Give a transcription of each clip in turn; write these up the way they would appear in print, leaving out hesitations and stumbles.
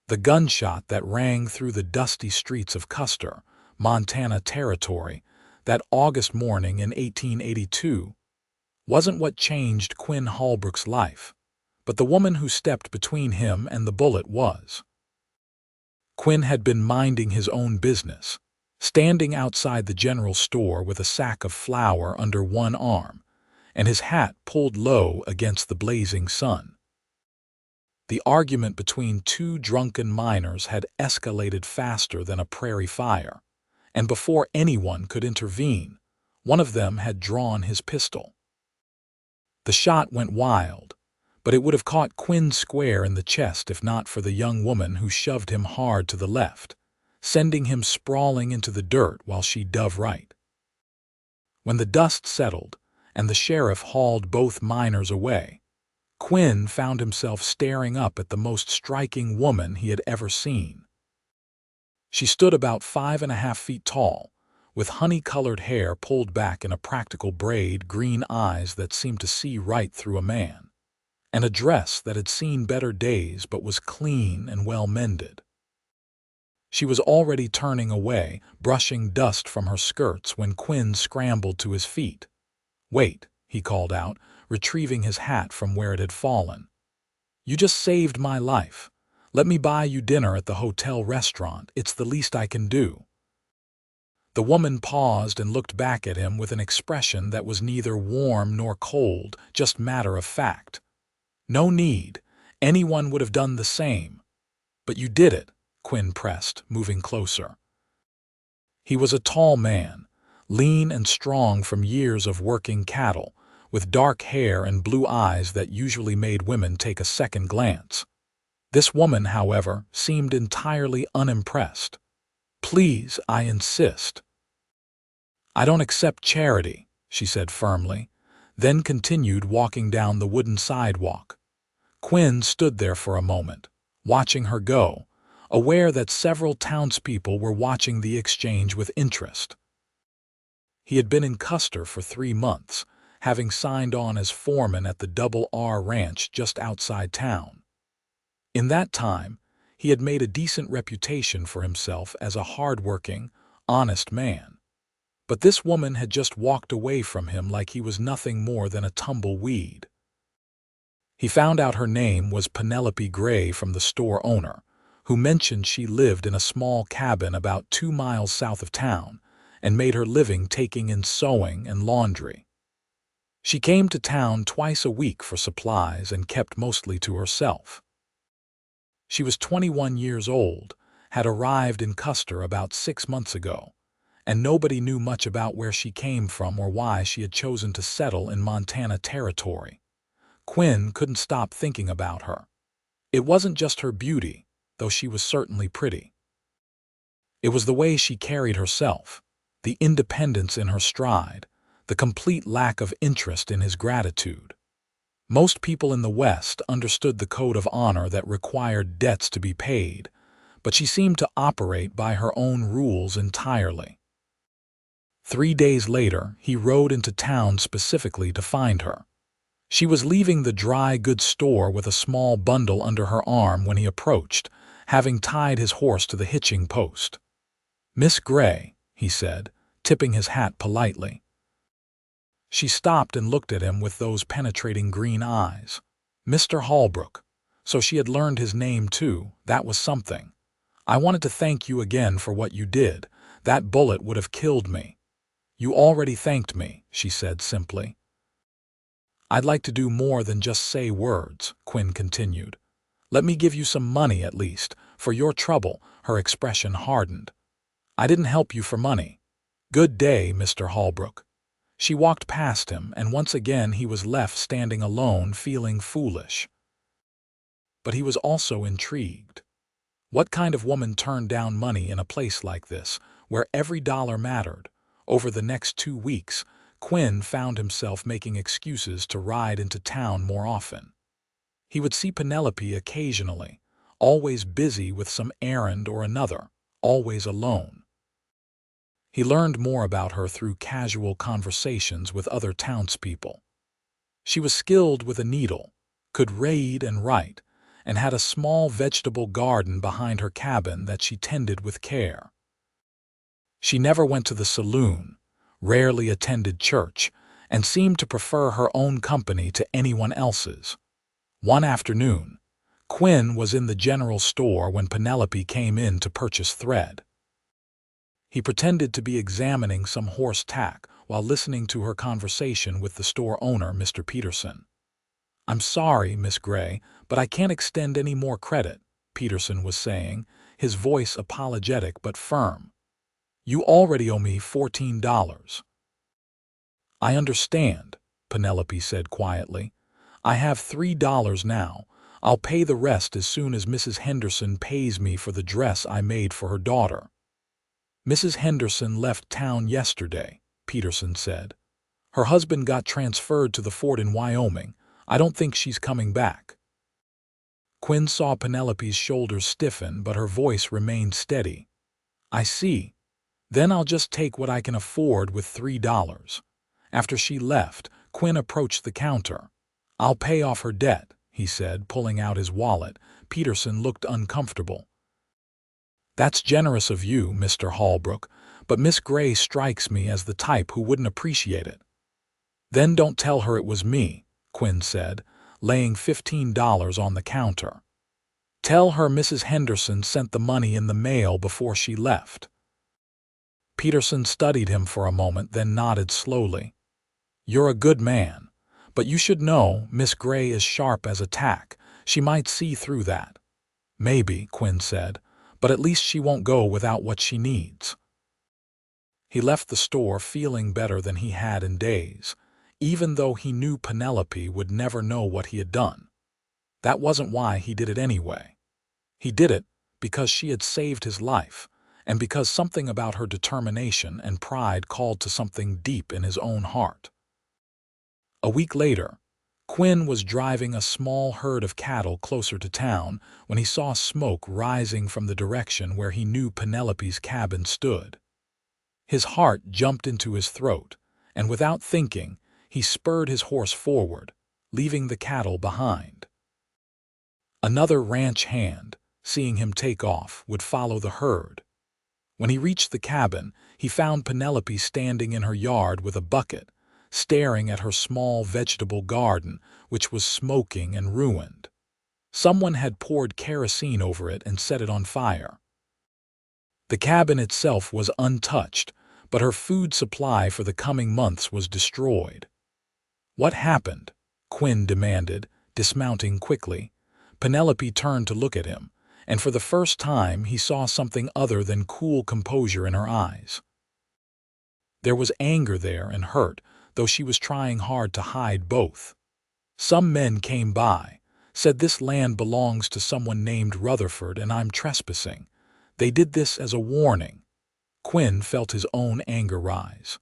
The gunshot that rang through the dusty streets of Custer, Montana Territory, that August morning in 1882, wasn't what changed Quinn Holbrook's life, but the woman who stepped between him and the bullet was. Quinn had been minding his own business, standing outside the general store with a sack of flour under one arm and his hat pulled low against the blazing sun. The argument between two drunken miners had escalated faster than a prairie fire, and before anyone could intervene, one of them had drawn his pistol. The shot went wild, but it would have caught Quinn square in the chest if not for the young woman who shoved him hard to the left, sending him sprawling into the dirt while she dove right. When the dust settled and the sheriff hauled both miners away, Quinn found himself staring up at the most striking woman he had ever seen. She stood about 5.5 feet tall, with honey-colored hair pulled back in a practical braid, green eyes that seemed to see right through a man, and a dress that had seen better days but was clean and well-mended. She was already turning away, brushing dust from her skirts when Quinn scrambled to his feet. "Wait," he called out, retrieving his hat from where it had fallen. "You just saved my life. Let me buy you dinner at the hotel restaurant. It's the least I can do." The woman paused and looked back at him with an expression that was neither warm nor cold, just matter of fact. "No need. Anyone would have done the same." "But you did it," Quinn pressed, moving closer. He was a tall man, lean and strong from years of working cattle, with dark hair and blue eyes that usually made women take a second glance. This woman, however, seemed entirely unimpressed. "Please, I insist." "I don't accept charity," she said firmly, then continued walking down the wooden sidewalk. Quinn stood there for a moment, watching her go, aware that several townspeople were watching the exchange with interest. He had been in Custer for 3 months, having signed on as foreman at the Double R Ranch just outside town. In that time, he had made a decent reputation for himself as a hard-working, honest man. But this woman had just walked away from him like he was nothing more than a tumbleweed. He found out her name was Penelope Gray from the store owner, who mentioned she lived in a small cabin about 2 miles south of town and made her living taking in sewing and laundry. She came to town twice a week for supplies and kept mostly to herself. She was 21 years old, had arrived in Custer about 6 months ago, and nobody knew much about where she came from or why she had chosen to settle in Montana Territory. Quinn couldn't stop thinking about her. It wasn't just her beauty, though she was certainly pretty. It was the way she carried herself, the independence in her stride, the complete lack of interest in his gratitude. Most people in the West understood the code of honor that required debts to be paid, but she seemed to operate by her own rules entirely. 3 days later, he rode into town specifically to find her. She was leaving the dry goods store with a small bundle under her arm when he approached, having tied his horse to the hitching post. "Miss Gray," he said, tipping his hat politely. She stopped and looked at him with those penetrating green eyes. "Mr. Holbrook." So she had learned his name too. That was something. "I wanted to thank you again for what you did. That bullet would have killed me." "You already thanked me," she said simply. "I'd like to do more than just say words," Quinn continued. "Let me give you some money at least, for your trouble." Her expression hardened. "I didn't help you for money. Good day, Mr. Holbrook." She walked past him, and once again he was left standing alone, feeling foolish. But he was also intrigued. What kind of woman turned down money in a place like this, where every dollar mattered? Over the next 2 weeks, Quinn found himself making excuses to ride into town more often. He would see Penelope occasionally, always busy with some errand or another, always alone. He learned more about her through casual conversations with other townspeople. She was skilled with a needle, could read and write, and had a small vegetable garden behind her cabin that she tended with care. She never went to the saloon, rarely attended church, and seemed to prefer her own company to anyone else's. One afternoon, Quinn was in the general store when Penelope came in to purchase thread. He pretended to be examining some horse tack while listening to her conversation with the store owner, Mr. Peterson. "I'm sorry, Miss Gray, but I can't extend any more credit," Peterson was saying, his voice apologetic but firm. "You already owe me $14. "I understand," Penelope said quietly. "I have $3 now. I'll pay the rest as soon as Mrs. Henderson pays me for the dress I made for her daughter." "Mrs. Henderson left town yesterday," Peterson said. "Her husband got transferred to the fort in Wyoming. I don't think she's coming back." Quinn saw Penelope's shoulders stiffen, but her voice remained steady. "I see. Then I'll just take what I can afford with $3. After she left, Quinn approached the counter. "I'll pay off her debt," he said, pulling out his wallet. Peterson looked uncomfortable. "That's generous of you, Mr. Holbrook, but Miss Gray strikes me as the type who wouldn't appreciate it." "Then don't tell her it was me," Quinn said, laying $15 on the counter. "Tell her Mrs. Henderson sent the money in the mail before she left." Peterson studied him for a moment, then nodded slowly. "You're a good man, but you should know Miss Gray is sharp as a tack. She might see through that." "Maybe," Quinn said, "but at least she won't go without what she needs." He left the store feeling better than he had in days, even though he knew Penelope would never know what he had done. That wasn't why he did it anyway. He did it because she had saved his life, and because something about her determination and pride called to something deep in his own heart. A week later, Quinn was driving a small herd of cattle closer to town when he saw smoke rising from the direction where he knew Penelope's cabin stood. His heart jumped into his throat, and without thinking, he spurred his horse forward, leaving the cattle behind. Another ranch hand, seeing him take off, would follow the herd. When he reached the cabin, he found Penelope standing in her yard with a bucket, staring at her small vegetable garden, which was smoking and ruined. Someone had poured kerosene over it and set it on fire. The cabin itself was untouched, but her food supply for the coming months was destroyed. "What happened?" Quinn demanded, dismounting quickly. Penelope turned to look at him, and for the first time he saw something other than cool composure in her eyes. There was anger there and hurt, though she was trying hard to hide both. "Some men came by, said this land belongs to someone named Rutherford and I'm trespassing. They did this as a warning." Quinn felt his own anger rise.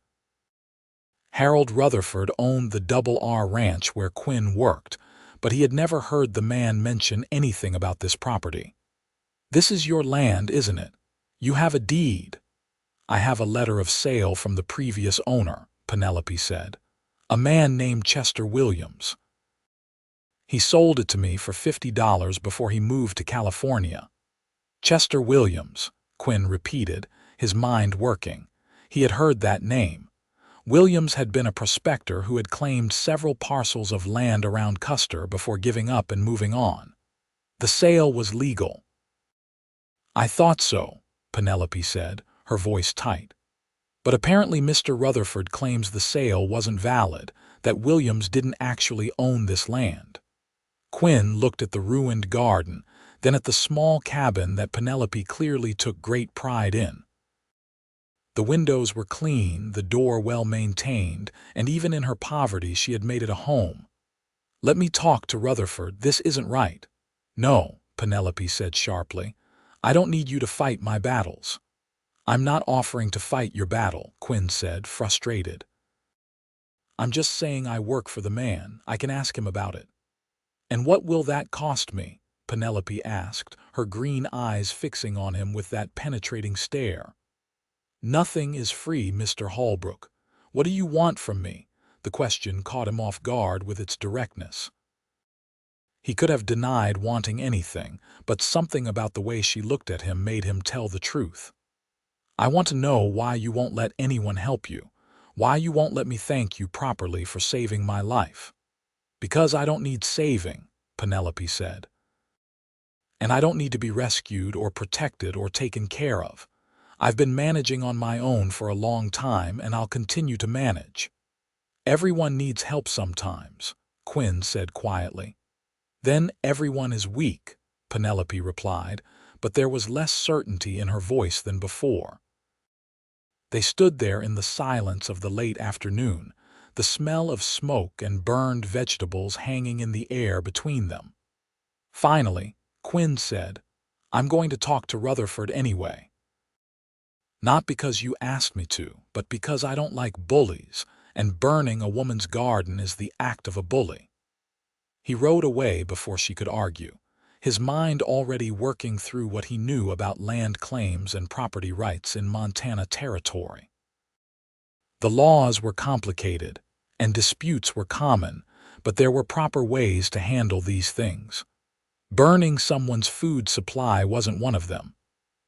Harold Rutherford owned the Double R Ranch where Quinn worked, but he had never heard the man mention anything about this property. "This is your land, isn't it? You have a deed." "I have a letter of sale from the previous owner," Penelope said. "A man named Chester Williams. He sold it to me for $50 before he moved to California." "Chester Williams," Quinn repeated, his mind working. He had heard that name. Williams had been a prospector who had claimed several parcels of land around Custer before giving up and moving on. The sale was legal. "I thought so," Penelope said, her voice tight. "But apparently Mr. Rutherford claims the sale wasn't valid, that Williams didn't actually own this land." Quinn looked at the ruined garden, then at the small cabin that Penelope clearly took great pride in. The windows were clean, the door well maintained, and even in her poverty she had made it a home. "Let me talk to Rutherford. This isn't right." "No," Penelope said sharply. "I don't need you to fight my battles." "I'm not offering to fight your battle," Quinn said, frustrated. "I'm just saying I work for the man. I can ask him about it." "And what will that cost me?" Penelope asked, her green eyes fixing on him with that penetrating stare. "Nothing is free, Mr. Holbrook. What do you want from me?" The question caught him off guard with its directness. He could have denied wanting anything, but something about the way she looked at him made him tell the truth. I want to know why you won't let anyone help you, why you won't let me thank you properly for saving my life. Because I don't need saving, Penelope said. And I don't need to be rescued or protected or taken care of. I've been managing on my own for a long time, and I'll continue to manage. Everyone needs help sometimes, Quinn said quietly. Then everyone is weak, Penelope replied, but there was less certainty in her voice than before. They stood there in the silence of the late afternoon, the smell of smoke and burned vegetables hanging in the air between them. Finally, Quinn said, "I'm going to talk to Rutherford anyway. Not because you asked me to, but because I don't like bullies, and burning a woman's garden is the act of a bully." He rode away before she could argue, his mind already working through what he knew about land claims and property rights in Montana territory. The laws were complicated, and disputes were common, but there were proper ways to handle these things. Burning someone's food supply wasn't one of them.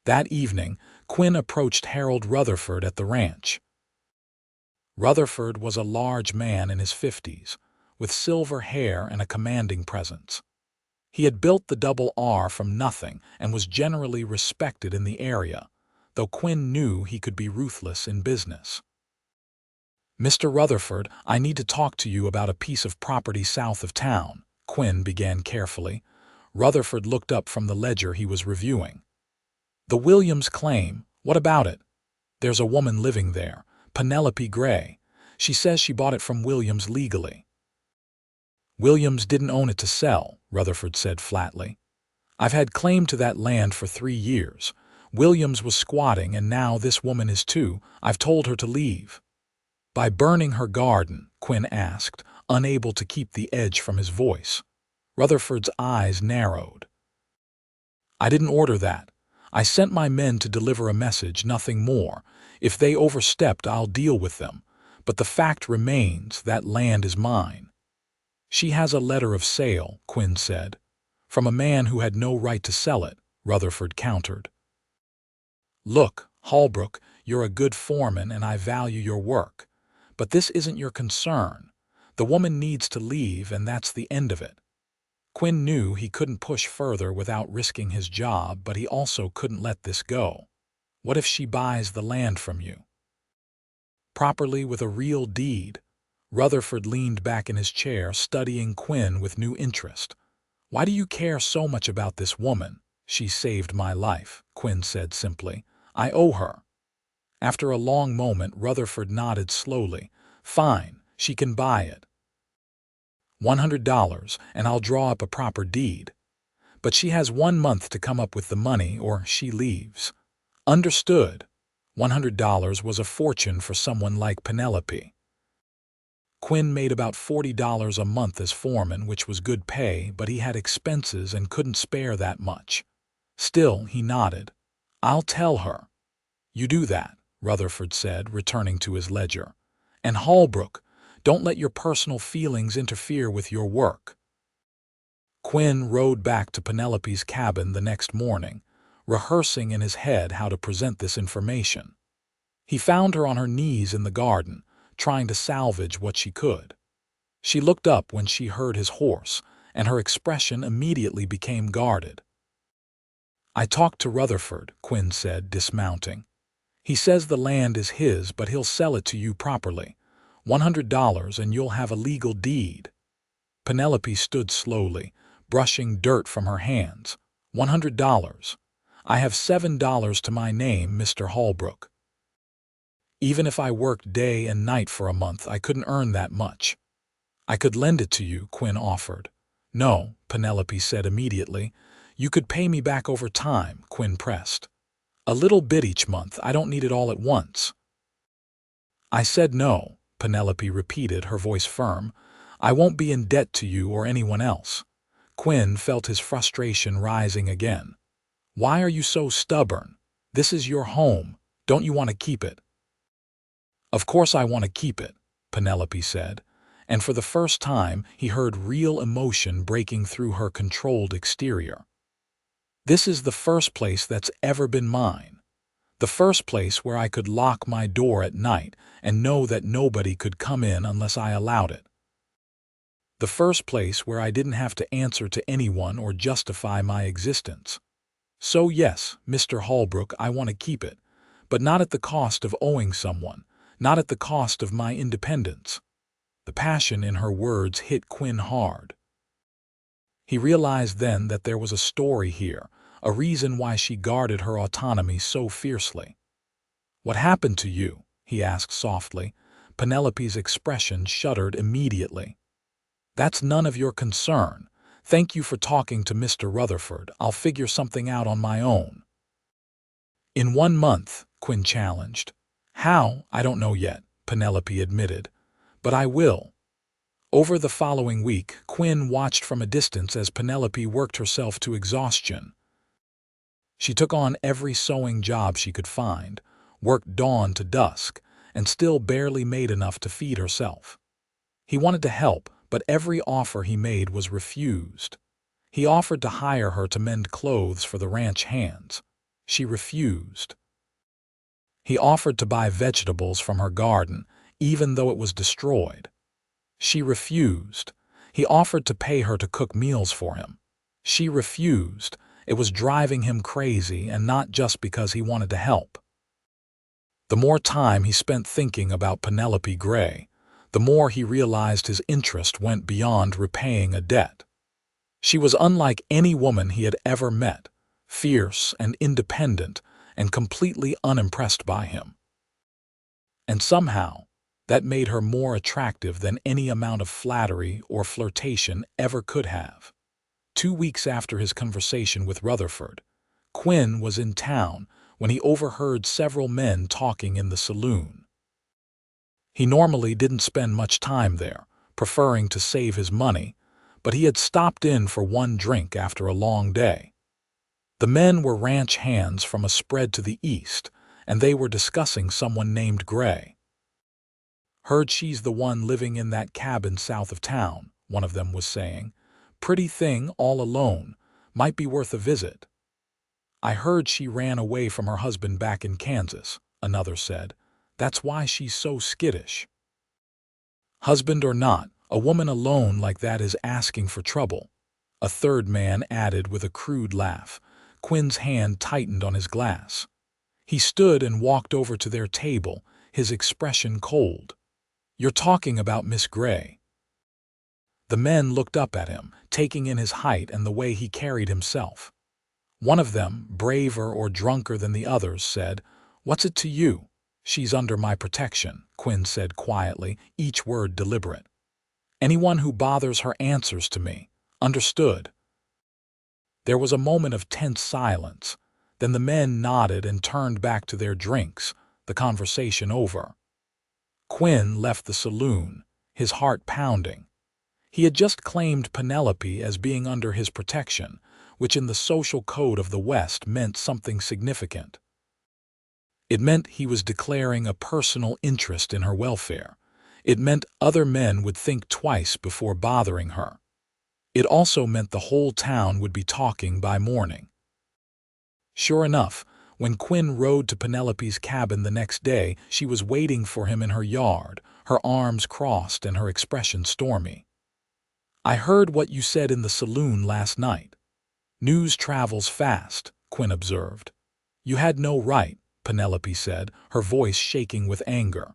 That evening, Quinn approached Harold Rutherford at the ranch. Rutherford was a large man in his 50s, with silver hair and a commanding presence. He had built the Double R from nothing and was generally respected in the area, though Quinn knew he could be ruthless in business. "Mr. Rutherford, I need to talk to you about a piece of property south of town," Quinn began carefully. Rutherford looked up from the ledger he was reviewing. "The Williams claim, what about it?" "There's a woman living there, Penelope Gray. She says she bought it from Williams legally." "Williams didn't own it to sell," Rutherford said flatly. "I've had claim to that land for 3 years. Williams was squatting, and now this woman is too. I've told her to leave." "By burning her garden?" Quinn asked, unable to keep the edge from his voice. Rutherford's eyes narrowed. "I didn't order that. I sent my men to deliver a message, nothing more. If they overstepped, I'll deal with them. But the fact remains, that land is mine." "She has a letter of sale," Quinn said. "From a man who had no right to sell it," Rutherford countered. "Look, Holbrook, you're a good foreman and I value your work. But this isn't your concern. The woman needs to leave, and that's the end of it." Quinn knew he couldn't push further without risking his job, but he also couldn't let this go. "What if she buys the land from you?" "Properly, with a real deed." Rutherford leaned back in his chair, studying Quinn with new interest. "Why do you care so much about this woman?" "She saved my life," Quinn said simply. "I owe her." After a long moment, Rutherford nodded slowly. "Fine, she can buy it. $100, and I'll draw up a proper deed. But she has 1 month to come up with the money, or she leaves." "Understood." $100 was a fortune for someone like Penelope. Quinn made about $40 a month as foreman, which was good pay, but he had expenses and couldn't spare that much. Still, he nodded. "I'll tell her." "You do that," Rutherford said, returning to his ledger. "And Holbrook, don't let your personal feelings interfere with your work." Quinn rode back to Penelope's cabin the next morning, rehearsing in his head how to present this information. He found her on her knees in the garden, trying to salvage what she could. She looked up when she heard his horse, and her expression immediately became guarded. "I talked to Rutherford," Quinn said, dismounting. "He says the land is his, but he'll sell it to you properly. $100, and you'll have a legal deed." Penelope stood slowly, brushing dirt from her hands. $100. "I have $7 to my name, Mr. Holbrook. Even if I worked day and night for a month, I couldn't earn that much." "I could lend it to you," Quinn offered. "No," Penelope said immediately. "You could pay me back over time," Quinn pressed. "A little bit each month. I don't need it all at once." "I said no," Penelope repeated, her voice firm. "I won't be in debt to you or anyone else." Quinn felt his frustration rising again. "Why are you so stubborn? This is your home. Don't you want to keep it?" "Of course I want to keep it," Penelope said. and for the first time he heard real emotion breaking through her controlled exterior. "This is the first place that's ever been mine. The first place where I could lock my door at night and know that nobody could come in unless I allowed it. The first place where I didn't have to answer to anyone or justify my existence. So yes, Mr. Holbrook, I want to keep it, but not at the cost of owing someone, not at the cost of my independence." The passion in her words hit Quinn hard. He realized then that there was a story here, a reason why she guarded her autonomy so fiercely. "What happened to you?" he asked softly. Penelope's expression shuddered immediately. "That's none of your concern. Thank you for talking to Mr. Rutherford. I'll figure something out on my own." "In 1 month," Quinn challenged. "How? I don't know yet," Penelope admitted. "But I will." Over the following week, Quinn watched from a distance as Penelope worked herself to exhaustion. She took on every sewing job she could find, worked dawn to dusk, and still barely made enough to feed herself. He wanted to help, but every offer he made was refused. He offered to hire her to mend clothes for the ranch hands. She refused. He offered to buy vegetables from her garden, even though it was destroyed. She refused. He offered to pay her to cook meals for him. She refused. It was driving him crazy, and not just because he wanted to help. The more time he spent thinking about Penelope Gray, the more he realized his interest went beyond repaying a debt. She was unlike any woman he had ever met, fierce and independent and completely unimpressed by him. And somehow, that made her more attractive than any amount of flattery or flirtation ever could have. 2 weeks after his conversation with Rutherford, Quinn was in town when he overheard several men talking in the saloon. He normally didn't spend much time there, preferring to save his money, but he had stopped in for one drink after a long day. The men were ranch hands from a spread to the east, and they were discussing someone named Gray. "Heard she's the one living in that cabin south of town," one of them was saying. "Pretty thing, all alone. Might be worth a visit." "I heard she ran away from her husband back in Kansas," another said. "That's why she's so skittish." "Husband or not, a woman alone like that is asking for trouble," a third man added with a crude laugh. Quinn's hand tightened on his glass. He stood and walked over to their table, his expression cold. "You're talking about Miss Gray." The men looked up at him, taking in his height and the way he carried himself. One of them, braver or drunker than the others, said, "What's it to you?" "She's under my protection," Quinn said quietly, each word deliberate. "Anyone who bothers her answers to me. Understood?" There was a moment of tense silence. Then the men nodded and turned back to their drinks, the conversation over. Quinn left the saloon, his heart pounding. He had just claimed Penelope as being under his protection, which in the social code of the West meant something significant. It meant he was declaring a personal interest in her welfare. It meant other men would think twice before bothering her. It also meant the whole town would be talking by morning. Sure enough, when Quinn rode to Penelope's cabin the next day, she was waiting for him in her yard, her arms crossed and her expression stormy. "I heard what you said in the saloon last night." "News travels fast," Quinn observed. "You had no right," Penelope said, her voice shaking with anger.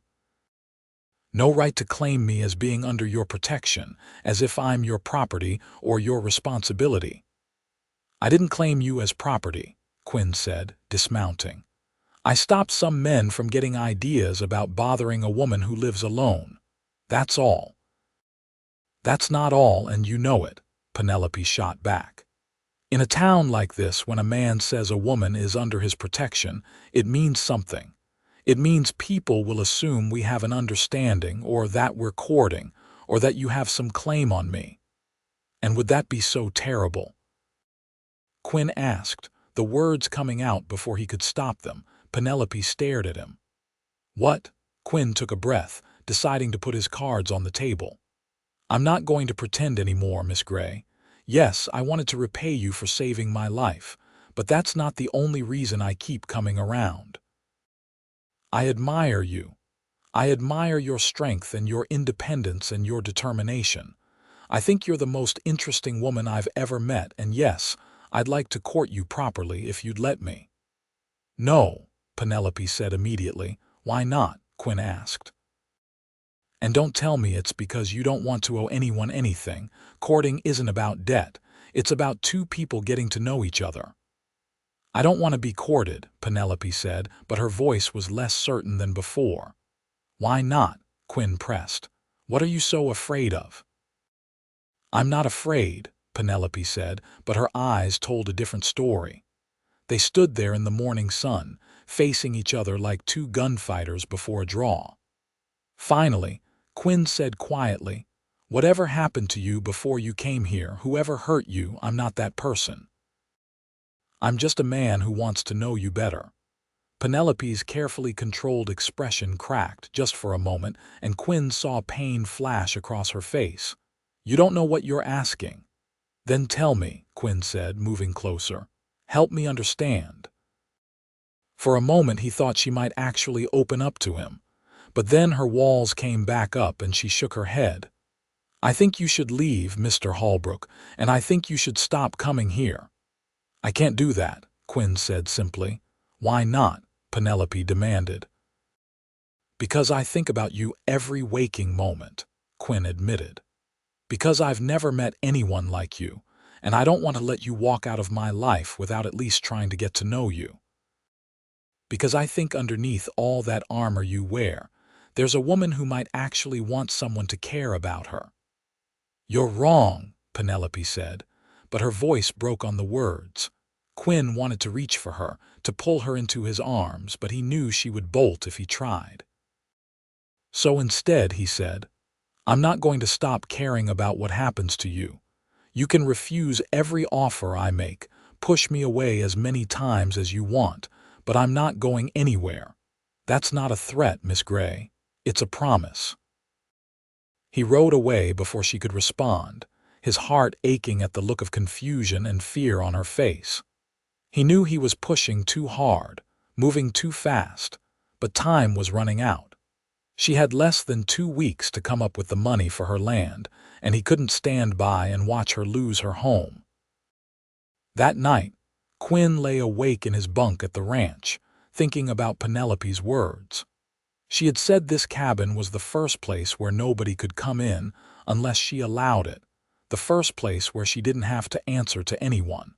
"No right to claim me as being under your protection, as if I'm your property or your responsibility." "I didn't claim you as property," Quinn said, dismounting. "I stopped some men from getting ideas about bothering a woman who lives alone. That's all." "That's not all, and you know it," Penelope shot back. "In a town like this, when a man says a woman is under his protection, it means something. It means people will assume we have an understanding, or that we're courting, or that you have some claim on me. And would that be so terrible?" Quinn asked, the words coming out before he could stop them. Penelope stared at him. "What?" Quinn took a breath, deciding to put his cards on the table. I'm not going to pretend anymore, Miss Gray. Yes, I wanted to repay you for saving my life, but that's not the only reason I keep coming around. I admire you. I admire your strength and your independence and your determination. I think you're the most interesting woman I've ever met, and yes, I'd like to court you properly if you'd let me. No, Penelope said immediately. Why not? Quinn asked. And don't tell me it's because you don't want to owe anyone anything. Courting isn't about debt. It's about two people getting to know each other. I don't want to be courted, Penelope said, but her voice was less certain than before. Why not? Quinn pressed. What are you so afraid of? I'm not afraid, Penelope said, but her eyes told a different story. They stood there in the morning sun, facing each other like two gunfighters before a draw. Finally, Quinn said quietly, "Whatever happened to you before you came here, whoever hurt you, I'm not that person. I'm just a man who wants to know you better." Penelope's carefully controlled expression cracked just for a moment, and Quinn saw pain flash across her face. "You don't know what you're asking." "Then tell me," Quinn said, moving closer. "Help me understand." For a moment he thought she might actually open up to him, but then her walls came back up and she shook her head. "I think you should leave, Mr. Holbrook, and I think you should stop coming here." "I can't do that," Quinn said simply. "Why not?" Penelope demanded. "Because I think about you every waking moment," Quinn admitted. "Because I've never met anyone like you, and I don't want to let you walk out of my life without at least trying to get to know you. Because I think underneath all that armor you wear, there's a woman who might actually want someone to care about her." "You're wrong," Penelope said, but her voice broke on the words. Quinn wanted to reach for her, to pull her into his arms, but he knew she would bolt if he tried. "So instead," he said, "I'm not going to stop caring about what happens to you. You can refuse every offer I make, push me away as many times as you want, but I'm not going anywhere. That's not a threat, Miss Gray. It's a promise." He rode away before she could respond, his heart aching at the look of confusion and fear on her face. He knew he was pushing too hard, moving too fast, but time was running out. She had less than 2 weeks to come up with the money for her land, and he couldn't stand by and watch her lose her home. That night, Quinn lay awake in his bunk at the ranch, thinking about Penelope's words. She had said this cabin was the first place where nobody could come in unless she allowed it, the first place where she didn't have to answer to anyone.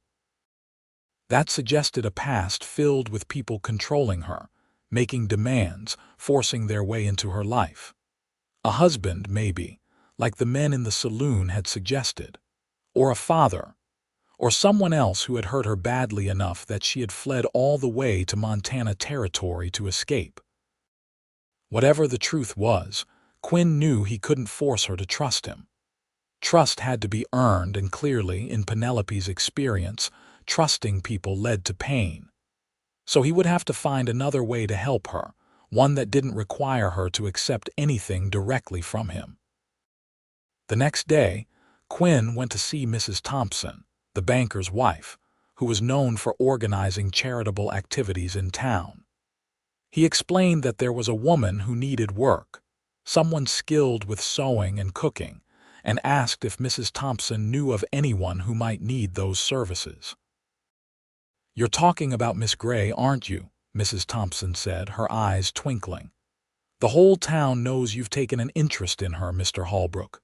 That suggested a past filled with people controlling her, making demands, forcing their way into her life. A husband, maybe, like the men in the saloon had suggested, or a father, or someone else who had hurt her badly enough that she had fled all the way to Montana territory to escape. Whatever the truth was, Quinn knew he couldn't force her to trust him. Trust had to be earned, and clearly, in Penelope's experience, trusting people led to pain. So he would have to find another way to help her, one that didn't require her to accept anything directly from him. The next day, Quinn went to see Mrs. Thompson, the banker's wife, who was known for organizing charitable activities in town. He explained that there was a woman who needed work, someone skilled with sewing and cooking, and asked if Mrs. Thompson knew of anyone who might need those services. "You're talking about Miss Gray, aren't you?" Mrs. Thompson said, her eyes twinkling. "The whole town knows you've taken an interest in her, Mr. Holbrook."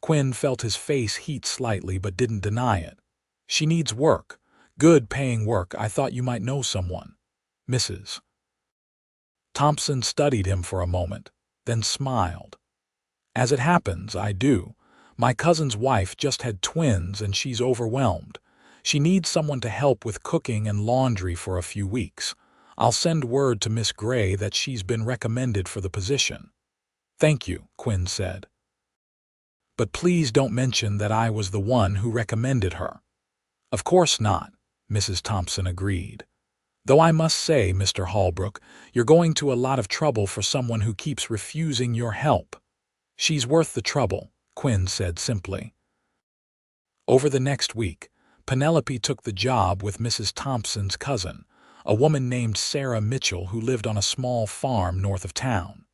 Quinn felt his face heat slightly but didn't deny it. "She needs work, good paying work. I thought you might know someone." Mrs. Thompson studied him for a moment, then smiled. "As it happens, I do. My cousin's wife just had twins and she's overwhelmed. She needs someone to help with cooking and laundry for a few weeks. I'll send word to Miss Gray that she's been recommended for the position." "Thank you," Quinn said. "But please don't mention that I was the one who recommended her." "Of course not," Mrs. Thompson agreed. "Though I must say, Mr. Holbrook, you're going to a lot of trouble for someone who keeps refusing your help." "She's worth the trouble," Quinn said simply. Over the next week, Penelope took the job with Mrs. Thompson's cousin, a woman named Sarah Mitchell who lived on a small farm north of town.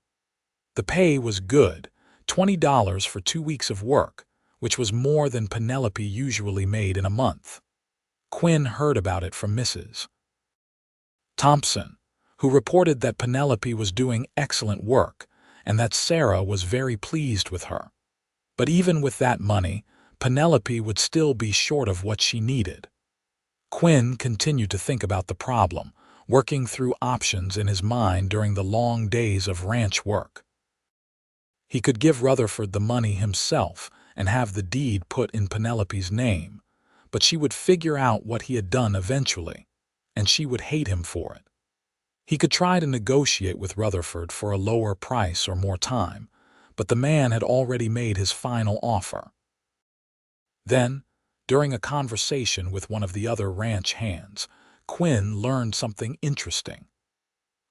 The pay was good, $20 for 2 weeks of work, which was more than Penelope usually made in a month. Quinn heard about it from Mrs. Thompson, who reported that Penelope was doing excellent work and that Sarah was very pleased with her. But even with that money, Penelope would still be short of what she needed. Quinn continued to think about the problem, working through options in his mind during the long days of ranch work. He could give Rutherford the money himself and have the deed put in Penelope's name, but she would figure out what he had done eventually, and she would hate him for it. He could try to negotiate with Rutherford for a lower price or more time, but the man had already made his final offer. Then, during a conversation with one of the other ranch hands, Quinn learned something interesting.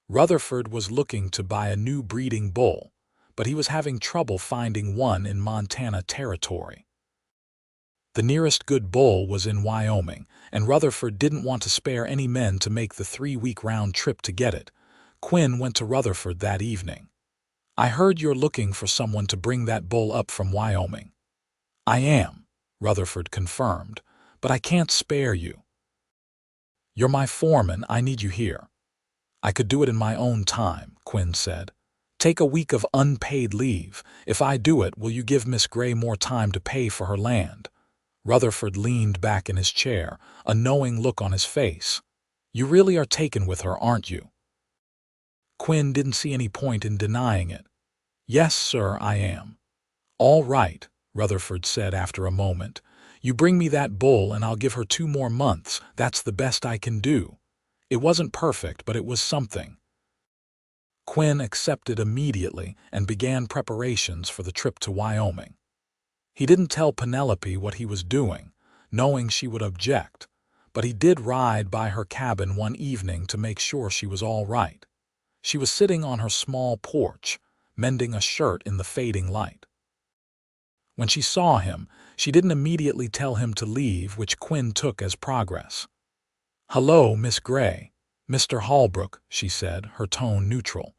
Rutherford was looking to buy a new breeding bull, but he was having trouble finding one in Montana territory. The nearest good bull was in Wyoming, and Rutherford didn't want to spare any men to make the 3-week round trip to get it. Quinn went to Rutherford that evening. "I heard you're looking for someone to bring that bull up from Wyoming." "I am," Rutherford confirmed, "but I can't spare you." "You're my foreman, I need you here." "I could do it in my own time," Quinn said. "Take a week of unpaid leave. If I do it, will you give Miss Gray more time to pay for her land?" Rutherford leaned back in his chair, a knowing look on his face. "You really are taken with her, aren't you?" Quinn didn't see any point in denying it. "Yes, sir, I am." "All right," Rutherford said after a moment. "You bring me that bull and I'll give her 2 more months. That's the best I can do. It wasn't perfect, but it was something." Quinn accepted immediately and began preparations for the trip to Wyoming. He didn't tell Penelope what he was doing, knowing she would object, but he did ride by her cabin one evening to make sure she was all right. She was sitting on her small porch, mending a shirt in the fading light. When she saw him, she didn't immediately tell him to leave, which Quinn took as progress. "Hello, Miss Gray. Mr. Holbrook," she said, her tone neutral.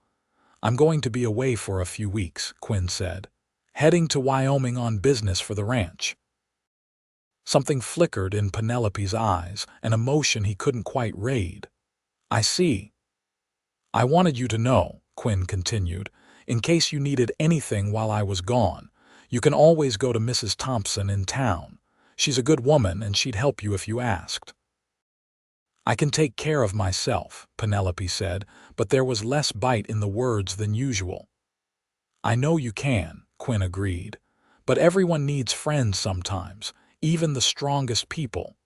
"I'm going to be away for a few weeks," Quinn said, "heading to Wyoming on business for the ranch." Something flickered in Penelope's eyes, an emotion he couldn't quite read. "I see." "I wanted you to know," Quinn continued, "in case you needed anything while I was gone, you can always go to Mrs. Thompson in town. She's a good woman and she'd help you if you asked." "I can take care of myself," Penelope said, but there was less bite in the words than usual. "I know you can," Quinn agreed, "but everyone needs friends sometimes, even the strongest people."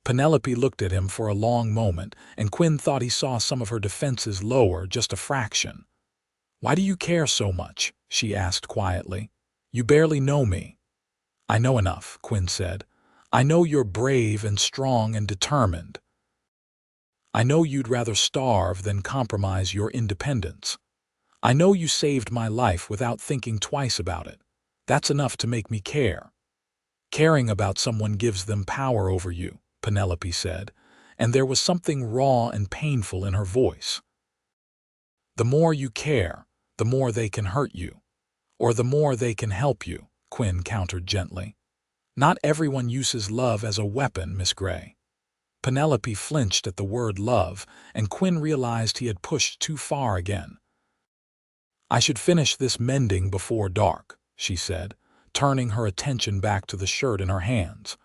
Penelope looked at him for a long moment, and Quinn thought he saw some of her defenses lower just a fraction. "Why do you care so much?" she asked quietly. "You barely know me." "I know enough," Quinn said. "I know you're brave and strong and determined. I know you'd rather starve than compromise your independence. I know you saved my life without thinking twice about it. That's enough to make me care." "Caring about someone gives them power over you," Penelope said, and there was something raw and painful in her voice. "The more you care, the more they can hurt you. Or the more they can help you," Quinn countered gently. "Not everyone uses love as a weapon, Miss Gray." Penelope flinched at the word love, and Quinn realized he had pushed too far again. "I should finish this mending before dark," she said, turning her attention back to the shirt in her hands.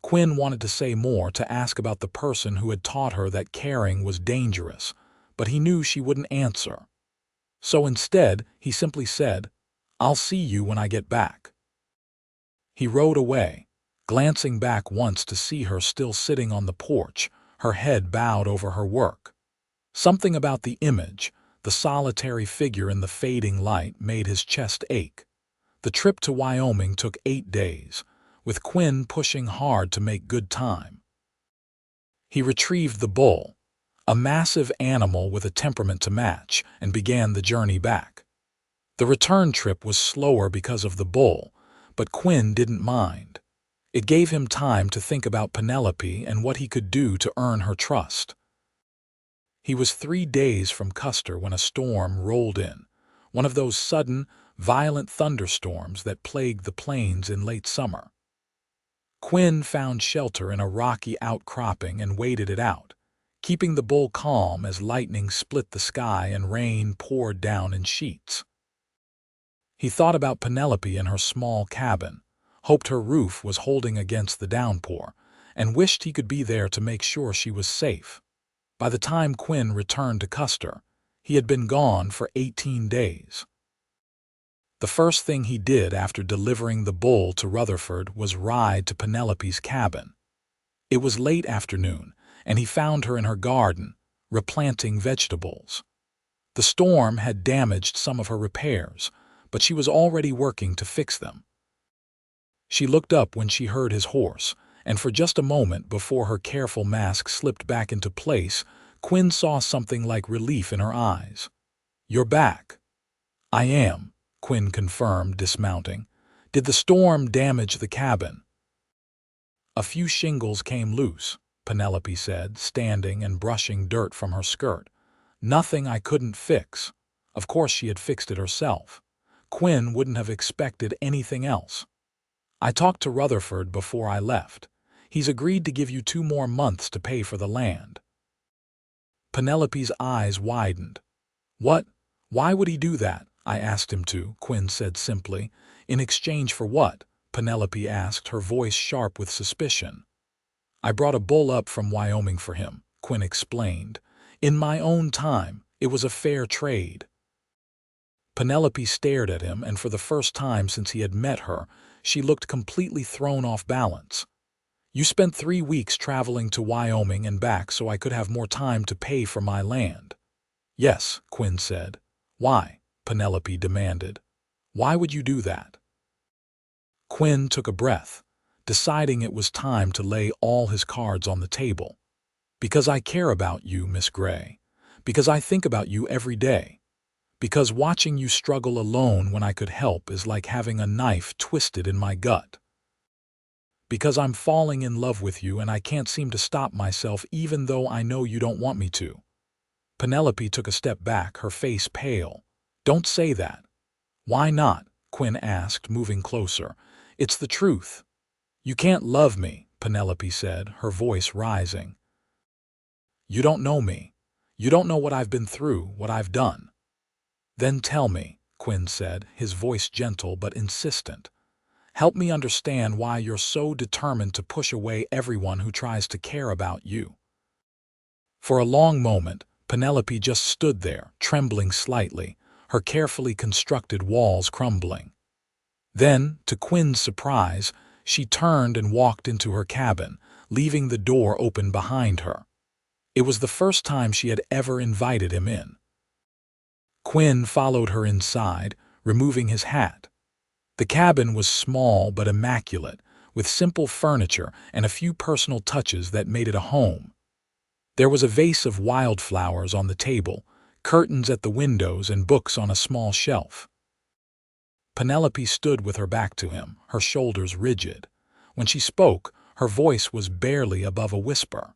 Quinn wanted to say more, to ask about the person who had taught her that caring was dangerous, but he knew she wouldn't answer. So instead, he simply said, "I'll see you when I get back." He rode away, glancing back once to see her still sitting on the porch, her head bowed over her work. Something about the image, the solitary figure in the fading light, made his chest ache. The trip to Wyoming took 8 days, with Quinn pushing hard to make good time. He retrieved the bull, a massive animal with a temperament to match, and began the journey back. The return trip was slower because of the bull, but Quinn didn't mind. It gave him time to think about Penelope and what he could do to earn her trust. He was 3 days from Custer when a storm rolled in, one of those sudden, violent thunderstorms that plagued the plains in late summer. Quinn found shelter in a rocky outcropping and waited it out, keeping the bull calm as lightning split the sky and rain poured down in sheets. He thought about Penelope in her small cabin, hoped her roof was holding against the downpour, and wished he could be there to make sure she was safe. By the time Quinn returned to Custer, he had been gone for 18 days. The first thing he did after delivering the bull to Rutherford was ride to Penelope's cabin. It was late afternoon, and he found her in her garden, replanting vegetables. The storm had damaged some of her repairs, but she was already working to fix them. She looked up when she heard his horse, and for just a moment before her careful mask slipped back into place, Quinn saw something like relief in her eyes. "You're back." "I am," Quinn confirmed, dismounting. "Did the storm damage the cabin?" "A few shingles came loose," Penelope said, standing and brushing dirt from her skirt. "Nothing I couldn't fix." Of course she had fixed it herself. Quinn wouldn't have expected anything else. "I talked to Rutherford before I left. He's agreed to give you 2 more months to pay for the land." Penelope's eyes widened. "What? Why would he do that?" "I asked him to," Quinn said simply. "In exchange for what?" Penelope asked, her voice sharp with suspicion. "I brought a bull up from Wyoming for him," Quinn explained. "In my own time, it was a fair trade." Penelope stared at him, and for the first time since he had met her, she looked completely thrown off balance. "You spent 3 weeks traveling to Wyoming and back so I could have more time to pay for my land." "Yes," Quinn said. "Why?" Penelope demanded. "Why would you do that?" Quinn took a breath, deciding it was time to lay all his cards on the table. "Because I care about you, Miss Gray. Because I think about you every day. Because watching you struggle alone when I could help is like having a knife twisted in my gut. Because I'm falling in love with you and I can't seem to stop myself even though I know you don't want me to." Penelope took a step back, her face pale. "Don't say that." "Why not?" Quinn asked, moving closer. "It's the truth." "You can't love me," Penelope said, her voice rising. "You don't know me. You don't know what I've been through, what I've done." "Then tell me," Quinn said, his voice gentle but insistent. "Help me understand why you're so determined to push away everyone who tries to care about you." For a long moment, Penelope just stood there, trembling slightly, her carefully constructed walls crumbling. Then, to Quinn's surprise, she turned and walked into her cabin, leaving the door open behind her. It was the first time she had ever invited him in. Quinn followed her inside, removing his hat. The cabin was small but immaculate, with simple furniture and a few personal touches that made it a home. There was a vase of wildflowers on the table, curtains at the windows, and books on a small shelf. Penelope stood with her back to him, her shoulders rigid. When she spoke, her voice was barely above a whisper.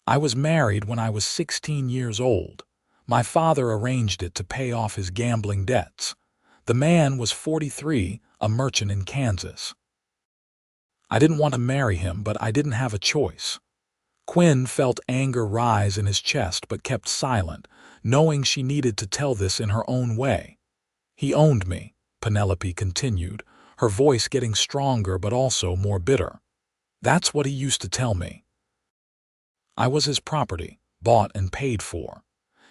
"I was married when I was 16 years old. My father arranged it to pay off his gambling debts. The man was 43, a merchant in Kansas. I didn't want to marry him, but I didn't have a choice." Quinn felt anger rise in his chest but kept silent, knowing she needed to tell this in her own way. "He owned me," Penelope continued, her voice getting stronger but also more bitter. "That's what he used to tell me. I was his property, bought and paid for.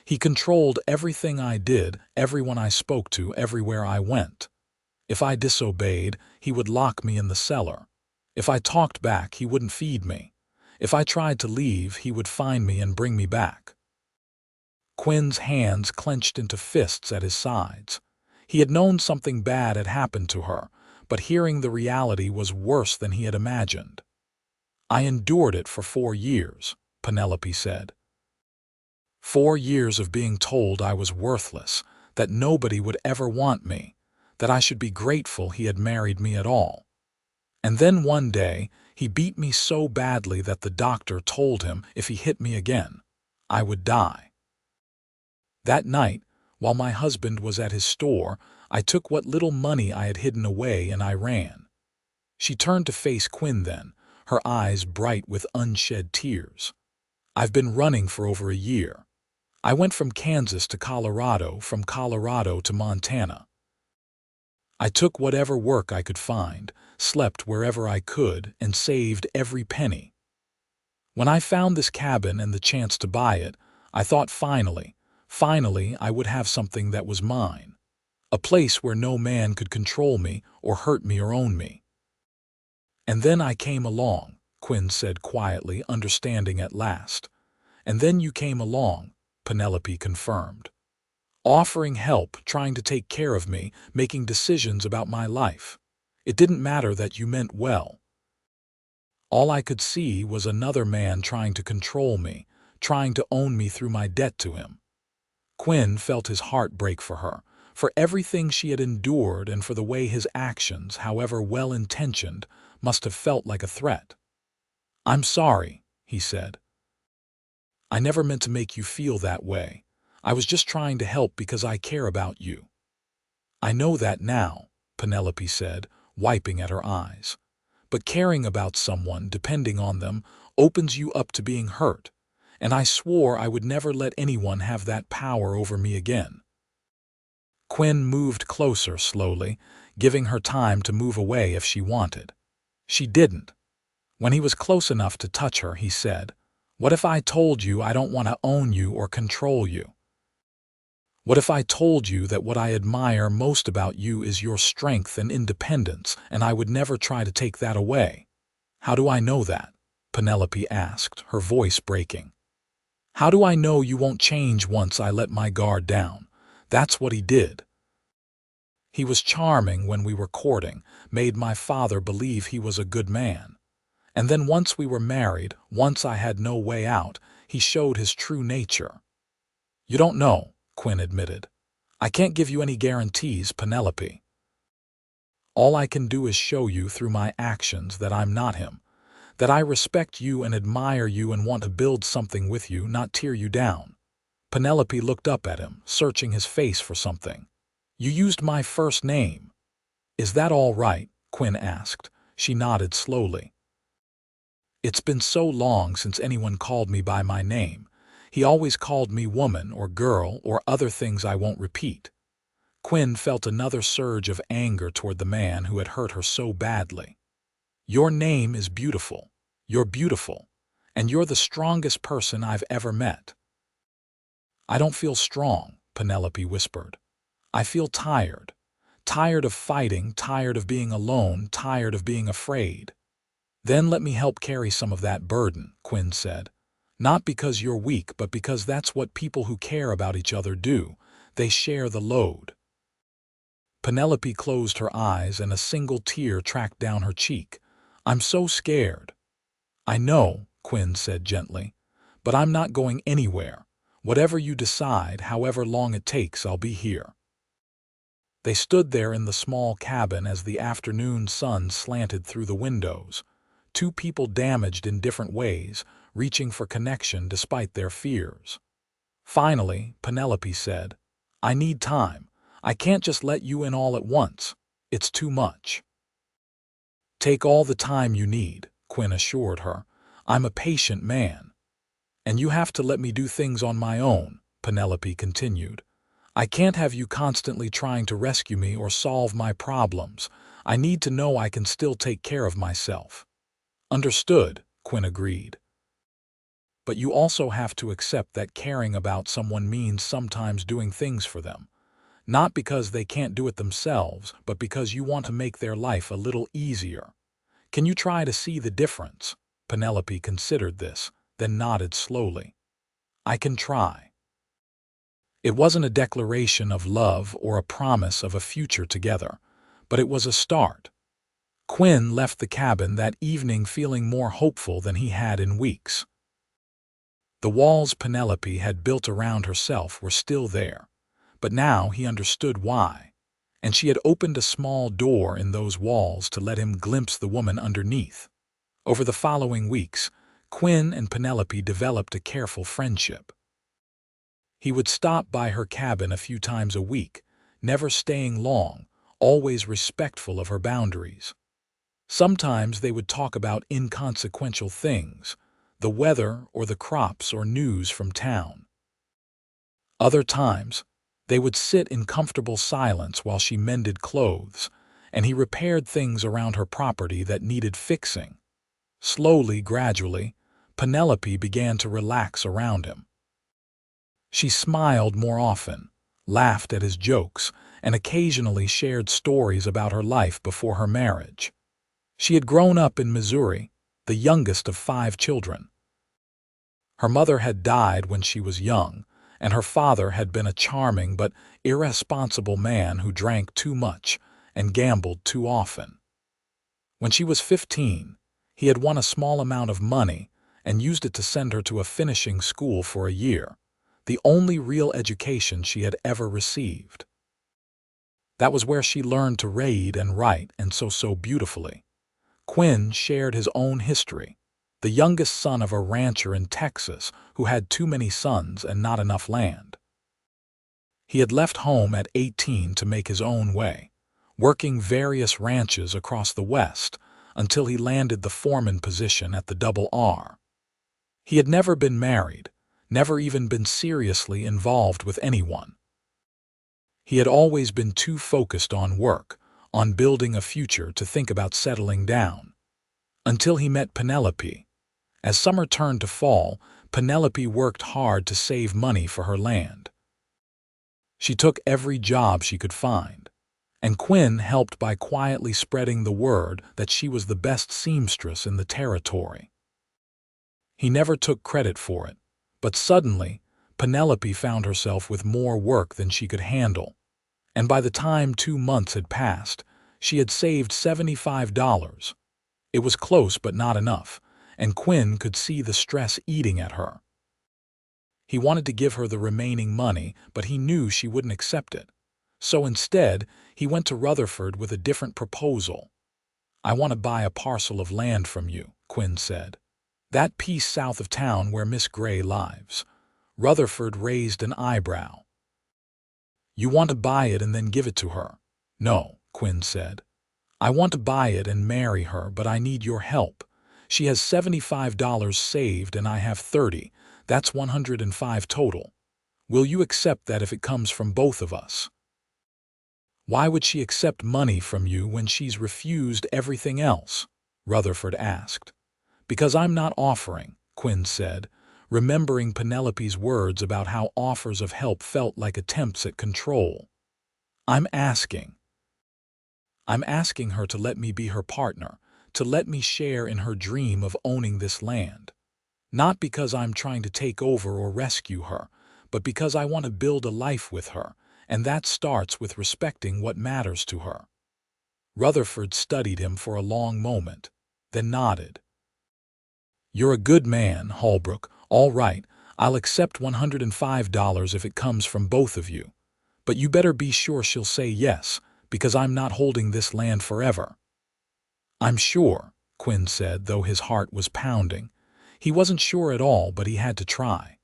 He controlled everything I did, everyone I spoke to, everywhere I went. If I disobeyed, he would lock me in the cellar. If I talked back, he wouldn't feed me. If I tried to leave, he would find me and bring me back." Quinn's hands clenched into fists at his sides. He had known something bad had happened to her, but hearing the reality was worse than he had imagined. "I endured it for 4 years, Penelope said. 4 years of being told I was worthless, that nobody would ever want me, that I should be grateful he had married me at all. And then one day, he beat me so badly that the doctor told him if he hit me again, I would die. That night, while my husband was at his store, I took what little money I had hidden away and I ran. She turned to face Quinn then, her eyes bright with unshed tears. I've been running for over a year. I went from Kansas to Colorado, from Colorado to Montana. I took whatever work I could find, slept wherever I could, and saved every penny. When I found this cabin and the chance to buy it, I thought finally I would have something that was mine. A place where no man could control me or hurt me or own me. And then I came along, Quinn said quietly, understanding at last. And then you came along, Penelope confirmed. Offering help, trying to take care of me, making decisions about my life. It didn't matter that you meant well. All I could see was another man trying to control me, trying to own me through my debt to him. Quinn felt his heart break for her, for everything she had endured and for the way his actions, however well-intentioned, must have felt like a threat. "I'm sorry," he said. "I never meant to make you feel that way. I was just trying to help because I care about you." "I know that now," Penelope said, wiping at her eyes. "But caring about someone, depending on them, opens you up to being hurt, and I swore I would never let anyone have that power over me again." Quinn moved closer slowly, giving her time to move away if she wanted. She didn't. When he was close enough to touch her, he said, "What if I told you I don't want to own you or control you? What if I told you that what I admire most about you is your strength and independence, and I would never try to take that away?" "How do I know that?" Penelope asked, her voice breaking. "How do I know you won't change once I let my guard down? That's what he did. He was charming when we were courting, made my father believe he was a good man. And then once we were married, once I had no way out, he showed his true nature." "You don't know," Quinn admitted. "I can't give you any guarantees, Penelope. All I can do is show you through my actions that I'm not him, that I respect you and admire you and want to build something with you, not tear you down." Penelope looked up at him, searching his face for something. "You used my first name." "Is that all right?" Quinn asked. She nodded slowly. "It's been so long since anyone called me by my name. He always called me woman or girl or other things I won't repeat." Quinn felt another surge of anger toward the man who had hurt her so badly. "Your name is beautiful. You're beautiful. And you're the strongest person I've ever met." "I don't feel strong," Penelope whispered. "I feel tired. Tired of fighting, tired of being alone, tired of being afraid." "Then let me help carry some of that burden," Quinn said. "Not because you're weak, but because that's what people who care about each other do. They share the load." Penelope closed her eyes and a single tear tracked down her cheek. "I'm so scared." "I know," Quinn said gently, "but I'm not going anywhere. Whatever you decide, however long it takes, I'll be here." They stood there in the small cabin as the afternoon sun slanted through the windows. Two people damaged in different ways, reaching for connection despite their fears. Finally, Penelope said, "I need time. I can't just let you in all at once. It's too much." "Take all the time you need," Quinn assured her. "I'm a patient man." "And you have to let me do things on my own," Penelope continued. "I can't have you constantly trying to rescue me or solve my problems. I need to know I can still take care of myself." "Understood," Quinn agreed. "But you also have to accept that caring about someone means sometimes doing things for them. Not because they can't do it themselves, but because you want to make their life a little easier. Can you try to see the difference?" Penelope considered this, then nodded slowly. "I can try." It wasn't a declaration of love or a promise of a future together, but it was a start. Quinn left the cabin that evening feeling more hopeful than he had in weeks. The walls Penelope had built around herself were still there, but now he understood why. And she had opened a small door in those walls to let him glimpse the woman underneath. Over the following weeks, Quinn and Penelope developed a careful friendship. He would stop by her cabin a few times a week, never staying long, always respectful of her boundaries. Sometimes they would talk about inconsequential things, the weather or the crops or news from town. Other times, they would sit in comfortable silence while she mended clothes, and he repaired things around her property that needed fixing. Slowly, gradually, Penelope began to relax around him. She smiled more often, laughed at his jokes, and occasionally shared stories about her life before her marriage. She had grown up in Missouri, the youngest of 5 children. Her mother had died when she was young, and her father had been a charming but irresponsible man who drank too much and gambled too often. When she was 15, he had won a small amount of money and used it to send her to a finishing school for a year, the only real education she had ever received. That was where she learned to read and write and so beautifully. Quinn shared his own history, the youngest son of a rancher in Texas who had too many sons and not enough land. He had left home at 18 to make his own way, working various ranches across the West until he landed the foreman position at the Double R. He had never been married, never even been seriously involved with anyone. He had always been too focused on work, on building a future to think about settling down. Until he met Penelope. As summer turned to fall, Penelope worked hard to save money for her land. She took every job she could find, and Quinn helped by quietly spreading the word that she was the best seamstress in the territory. He never took credit for it, but suddenly, Penelope found herself with more work than she could handle, and by the time 2 months had passed, she had saved $75. It was close but not enough, and Quinn could see the stress eating at her. He wanted to give her the remaining money, but he knew she wouldn't accept it. So instead, he went to Rutherford with a different proposal. "I want to buy a parcel of land from you," Quinn said. "That piece south of town where Miss Gray lives." Rutherford raised an eyebrow. "You want to buy it and then give it to her?" "No," Quinn said. "I want to buy it and marry her, but I need your help. She has $75 saved and I have 30. That's 105 total. Will you accept that if it comes from both of us?" "Why would she accept money from you when she's refused everything else?" Rutherford asked. "Because I'm not offering," Quinn said, remembering Penelope's words about how offers of help felt like attempts at control. I'm asking her to let me be her partner, to let me share in her dream of owning this land. Not because I'm trying to take over or rescue her, but because I want to build a life with her, and that starts with respecting what matters to her." Rutherford studied him for a long moment, then nodded. "You're a good man, Holbrook. All right, I'll accept $105 if it comes from both of you. But you better be sure she'll say yes, because I'm not holding this land forever." "I'm sure," Quinn said, though his heart was pounding. He wasn't sure at all, but he had to try.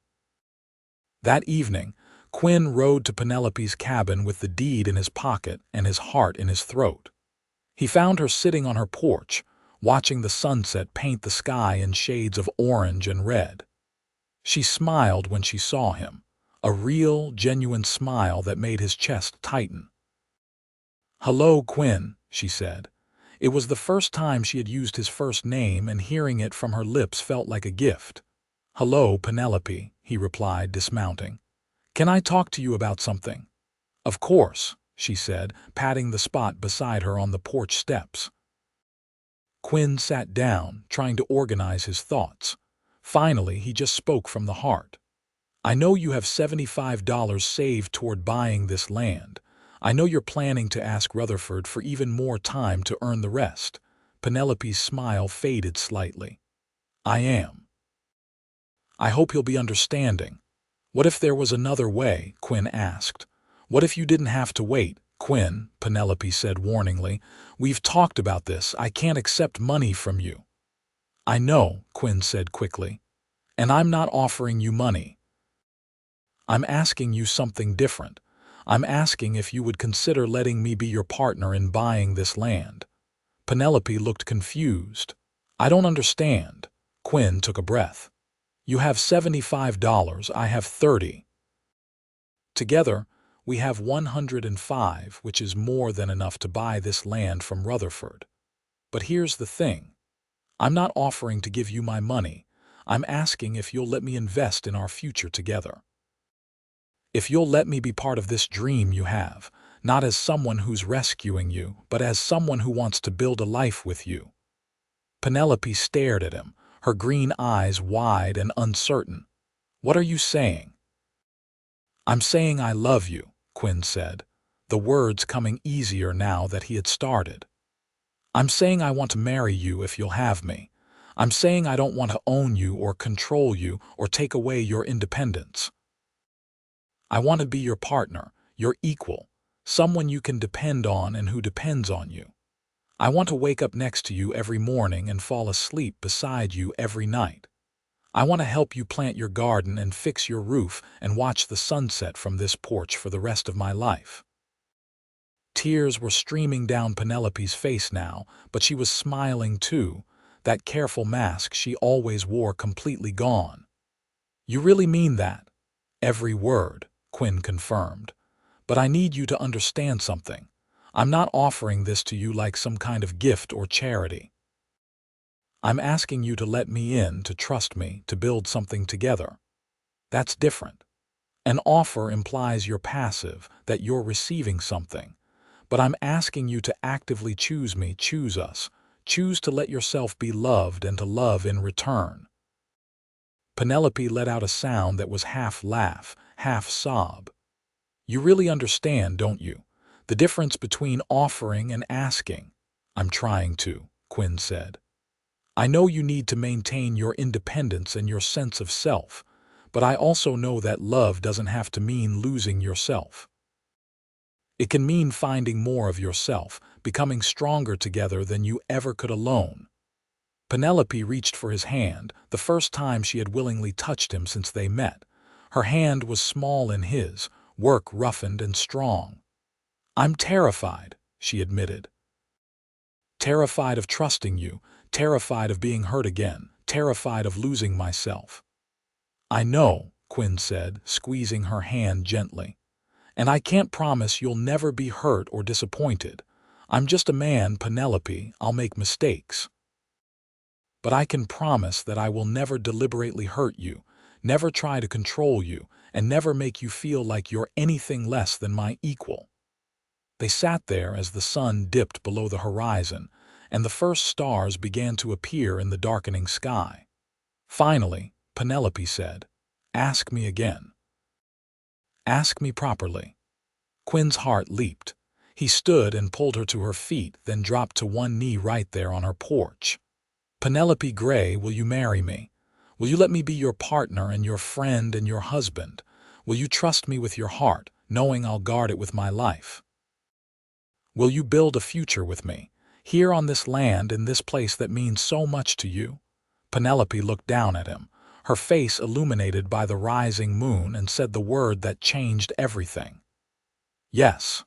That evening, Quinn rode to Penelope's cabin with the deed in his pocket and his heart in his throat. He found her sitting on her porch, watching the sunset paint the sky in shades of orange and red. She smiled when she saw him, a real, genuine smile that made his chest tighten. "Hello, Quinn," she said. It was the first time she had used his first name, and hearing it from her lips felt like a gift. "Hello, Penelope," he replied, dismounting. "Can I talk to you about something?" "Of course," she said, patting the spot beside her on the porch steps. Quinn sat down, trying to organize his thoughts. Finally, he just spoke from the heart. "I know you have $75 saved toward buying this land. I know you're planning to ask Rutherford for even more time to earn the rest." Penelope's smile faded slightly. "I am. I hope he'll be understanding." "What if there was another way?" Quinn asked. What if you didn't have to wait, Quinn? Penelope said warningly. We've talked about this. I can't accept money from you. I know, Quinn said quickly. And I'm not offering you money. I'm asking you something different. I'm asking if you would consider letting me be your partner in buying this land. Penelope looked confused. I don't understand. Quinn took a breath. You have $75, I have 30. Together, we have 105, which is more than enough to buy this land from Rutherford. But here's the thing. I'm not offering to give you my money. I'm asking if you'll let me invest in our future together. If you'll let me be part of this dream you have, not as someone who's rescuing you, but as someone who wants to build a life with you. Penelope stared at him, her green eyes wide and uncertain. What are you saying? I'm saying I love you, Quinn said, the words coming easier now that he had started. I'm saying I want to marry you if you'll have me. I'm saying I don't want to own you or control you or take away your independence. I want to be your partner, your equal, someone you can depend on and who depends on you. I want to wake up next to you every morning and fall asleep beside you every night. I want to help you plant your garden and fix your roof and watch the sunset from this porch for the rest of my life. Tears were streaming down Penelope's face now, but she was smiling too, that careful mask she always wore completely gone. You really mean that? Every word, Quinn confirmed. But I need you to understand something. I'm not offering this to you like some kind of gift or charity. I'm asking you to let me in, to trust me, to build something together. That's different. An offer implies you're passive, that you're receiving something. But I'm asking you to actively choose me, choose us, choose to let yourself be loved and to love in return. Penelope let out a sound that was half laugh, half sob. You really understand, don't you? The difference between offering and asking. I'm trying to, Quinn said. I know you need to maintain your independence and your sense of self, but I also know that love doesn't have to mean losing yourself. It can mean finding more of yourself, becoming stronger together than you ever could alone. Penelope reached for his hand, the first time she had willingly touched him since they met. Her hand was small in his, work roughened and strong. I'm terrified, she admitted. Terrified of trusting you, terrified of being hurt again, terrified of losing myself. I know, Quinn said, squeezing her hand gently. And I can't promise you'll never be hurt or disappointed. I'm just a man, Penelope, I'll make mistakes. But I can promise that I will never deliberately hurt you, never try to control you, and never make you feel like you're anything less than my equal. They sat there as the sun dipped below the horizon, and the first stars began to appear in the darkening sky. Finally, Penelope said, Ask me again. Ask me properly. Quinn's heart leaped. He stood and pulled her to her feet, then dropped to one knee right there on her porch. Penelope Gray, will you marry me? Will you let me be your partner and your friend and your husband? Will you trust me with your heart, knowing I'll guard it with my life? Will you build a future with me, here on this land in this place that means so much to you? Penelope looked down at him, her face illuminated by the rising moon, and said the word that changed everything. Yes.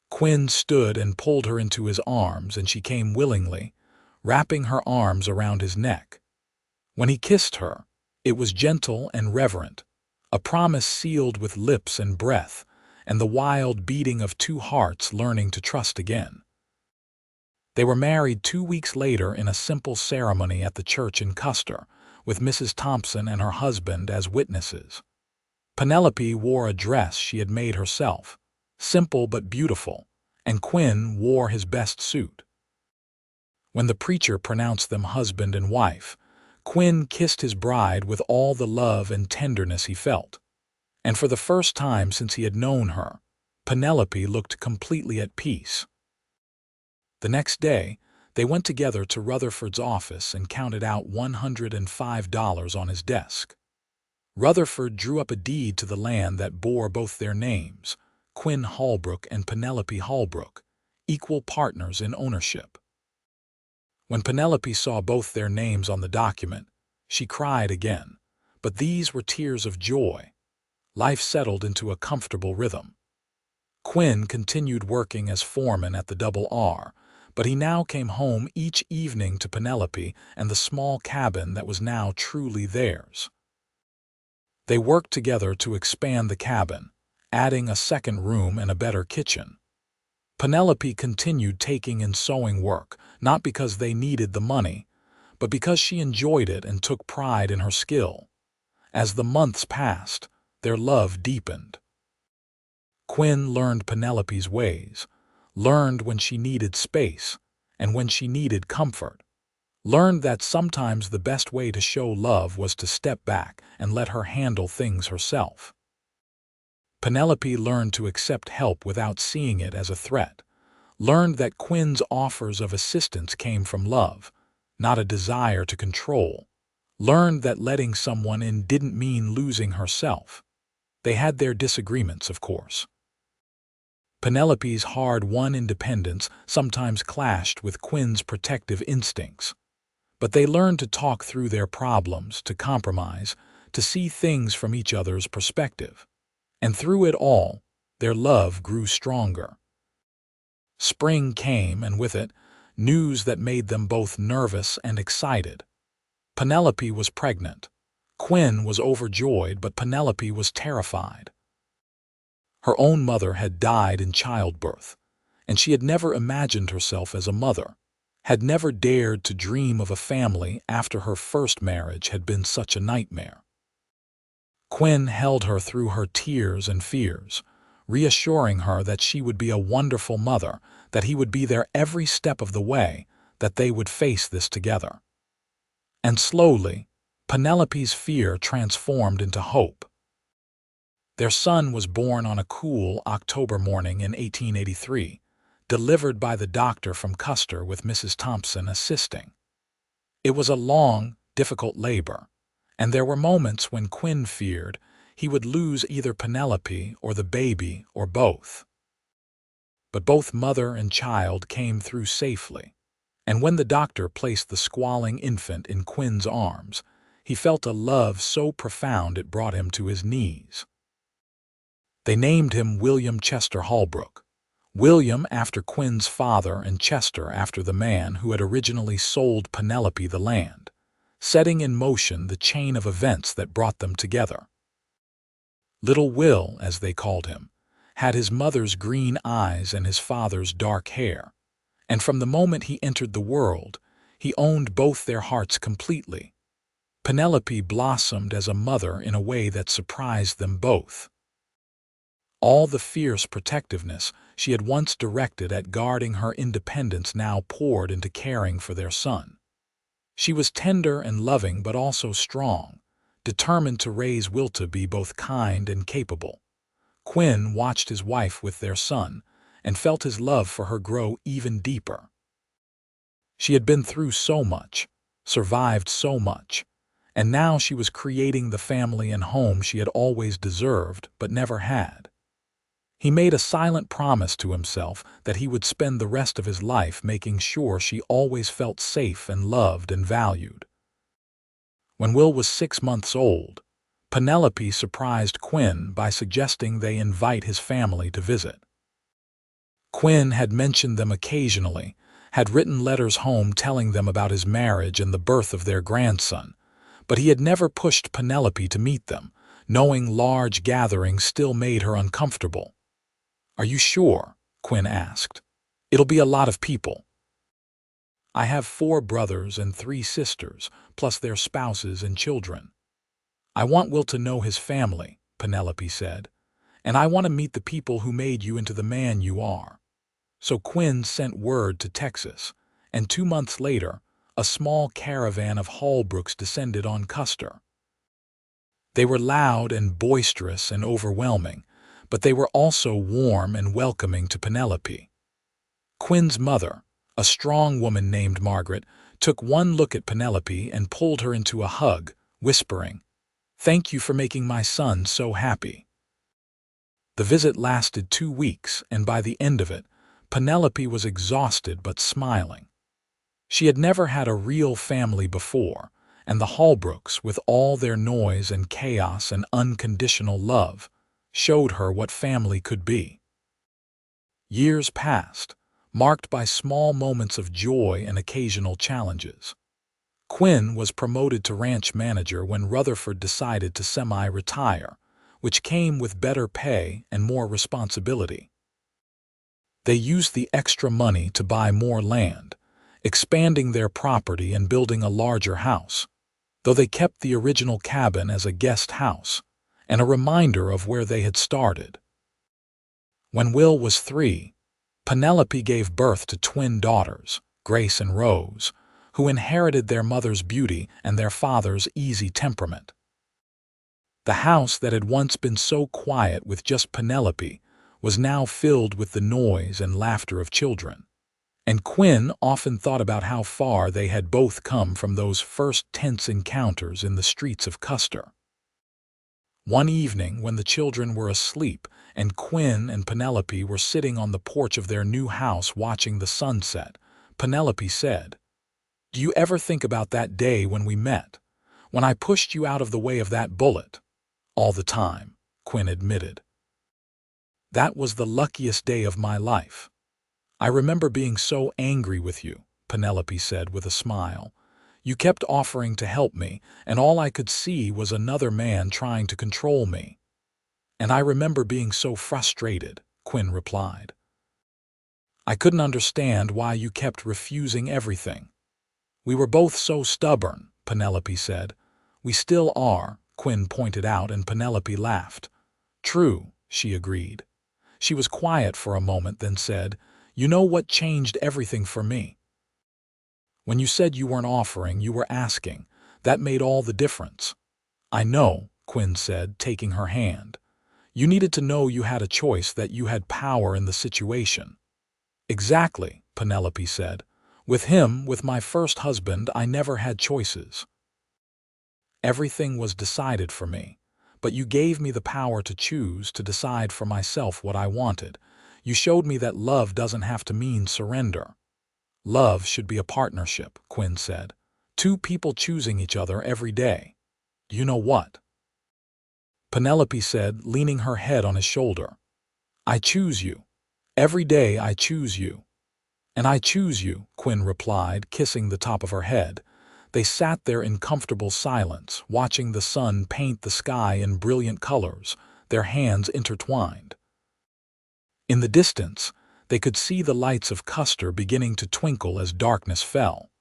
Quinn stood and pulled her into his arms, and she came willingly, wrapping her arms around his neck. When he kissed her, it was gentle and reverent, a promise sealed with lips and breath, and the wild beating of two hearts learning to trust again. They were married 2 weeks later in a simple ceremony at the church in Custer, with Mrs. Thompson and her husband as witnesses. Penelope wore a dress she had made herself, simple but beautiful, and Quinn wore his best suit. When the preacher pronounced them husband and wife, Quinn kissed his bride with all the love and tenderness he felt. And for the first time since he had known her, Penelope looked completely at peace. The next day, they went together to Rutherford's office and counted out $105 on his desk. Rutherford drew up a deed to the land that bore both their names, Quinn Holbrook and Penelope Holbrook, equal partners in ownership. When Penelope saw both their names on the document, she cried again, but these were tears of joy. Life settled into a comfortable rhythm. Quinn continued working as foreman at the Double R, but he now came home each evening to Penelope and the small cabin that was now truly theirs. They worked together to expand the cabin, adding a second room and a better kitchen. Penelope continued taking in sewing work, not because they needed the money, but because she enjoyed it and took pride in her skill. As the months passed, their love deepened. Quinn learned Penelope's ways, learned when she needed space and when she needed comfort, learned that sometimes the best way to show love was to step back and let her handle things herself. Penelope learned to accept help without seeing it as a threat, learned that Quinn's offers of assistance came from love, not a desire to control, learned that letting someone in didn't mean losing herself. They had their disagreements, of course. Penelope's hard-won independence sometimes clashed with Quinn's protective instincts, but they learned to talk through their problems, to compromise, to see things from each other's perspective. And through it all, their love grew stronger. Spring came, and with it, news that made them both nervous and excited. Penelope was pregnant. Quinn was overjoyed, but Penelope was terrified. Her own mother had died in childbirth, and she had never imagined herself as a mother, had never dared to dream of a family after her first marriage had been such a nightmare. Quinn held her through her tears and fears, reassuring her that she would be a wonderful mother, that he would be there every step of the way, that they would face this together. And slowly, Penelope's fear transformed into hope. Their son was born on a cool October morning in 1883, delivered by the doctor from Custer with Mrs. Thompson assisting. It was a long, difficult labor, and there were moments when Quinn feared he would lose either Penelope or the baby or both. But both mother and child came through safely, and when the doctor placed the squalling infant in Quinn's arms, he felt a love so profound it brought him to his knees. They named him William Chester Holbrook, William after Quinn's father and Chester after the man who had originally sold Penelope the land, setting in motion the chain of events that brought them together. Little Will, as they called him, had his mother's green eyes and his father's dark hair, and from the moment he entered the world, he owned both their hearts completely. Penelope blossomed as a mother in a way that surprised them both. All the fierce protectiveness she had once directed at guarding her independence now poured into caring for their son. She was tender and loving but also strong, determined to raise Will to be both kind and capable. Quinn watched his wife with their son and felt his love for her grow even deeper. She had been through so much, survived so much, and now she was creating the family and home she had always deserved but never had. He made a silent promise to himself that he would spend the rest of his life making sure she always felt safe and loved and valued. When Will was 6 months old, Penelope surprised Quinn by suggesting they invite his family to visit. Quinn had mentioned them occasionally, had written letters home telling them about his marriage and the birth of their grandson, but he had never pushed Penelope to meet them, knowing large gatherings still made her uncomfortable. "Are you sure?" Quinn asked. "It'll be a lot of people." "I have 4 brothers and 3 sisters, plus their spouses and children. I want Will to know his family," Penelope said, "and I want to meet the people who made you into the man you are." So Quinn sent word to Texas, and 2 months later, a small caravan of Holbrooks descended on Custer. They were loud and boisterous and overwhelming, but they were also warm and welcoming to Penelope. Quinn's mother, a strong woman named Margaret, took one look at Penelope and pulled her into a hug, whispering, Thank you for making my son so happy." The visit lasted 2 weeks, and by the end of it, Penelope was exhausted but smiling. She had never had a real family before, and the Holbrooks, with all their noise and chaos and unconditional love, showed her what family could be. Years passed, marked by small moments of joy and occasional challenges. Quinn was promoted to ranch manager when Rutherford decided to semi-retire, which came with better pay and more responsibility. They used the extra money to buy more land, expanding their property and building a larger house, though they kept the original cabin as a guest house and a reminder of where they had started. When Will was 3, Penelope gave birth to twin daughters, Grace and Rose, who inherited their mother's beauty and their father's easy temperament. The house that had once been so quiet with just Penelope was now filled with the noise and laughter of children, and Quinn often thought about how far they had both come from those first tense encounters in the streets of Custer. One evening, when the children were asleep and Quinn and Penelope were sitting on the porch of their new house watching the sunset, Penelope said, "Do you ever think about that day when we met, when I pushed you out of the way of that bullet?" "All the time," Quinn admitted. "That was the luckiest day of my life. I remember being so angry with you," Penelope said with a smile. "You kept offering to help me, and all I could see was another man trying to control me." "And I remember being so frustrated," Quinn replied. "I couldn't understand why you kept refusing everything." "We were both so stubborn," Penelope said. "We still are," Quinn pointed out, and Penelope laughed. "True," she agreed. She was quiet for a moment, then said, "You know what changed everything for me? When you said you weren't offering, you were asking. That made all the difference." "I know," Quinn said, taking her hand. "You needed to know you had a choice, that you had power in the situation." "Exactly," Penelope said. "With him, with my first husband, I never had choices. Everything was decided for me. But you gave me the power to choose, to decide for myself what I wanted. You showed me that love doesn't have to mean surrender." "Love should be a partnership," Quinn said. "Two people choosing each other every day. You know what?" Penelope said, leaning her head on his shoulder. "I choose you. Every day I choose you." "And I choose you," Quinn replied, kissing the top of her head. They sat there in comfortable silence, watching the sun paint the sky in brilliant colors, their hands intertwined. In the distance, they could see the lights of Custer beginning to twinkle as darkness fell.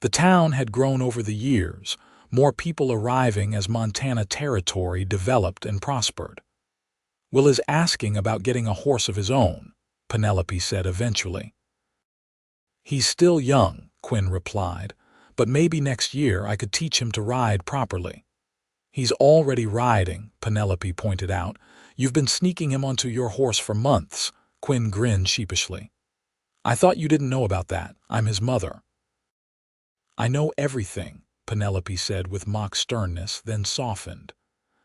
The town had grown over the years, more people arriving as Montana Territory developed and prospered. "Will is asking about getting a horse of his own," Penelope said eventually. "He's still young," Quinn replied, "but maybe next year I could teach him to ride properly." "He's already riding," Penelope pointed out. "You've been sneaking him onto your horse for months." Quinn grinned sheepishly. "I thought you didn't know about that. I'm his mother." "I know everything," Penelope said with mock sternness, then softened.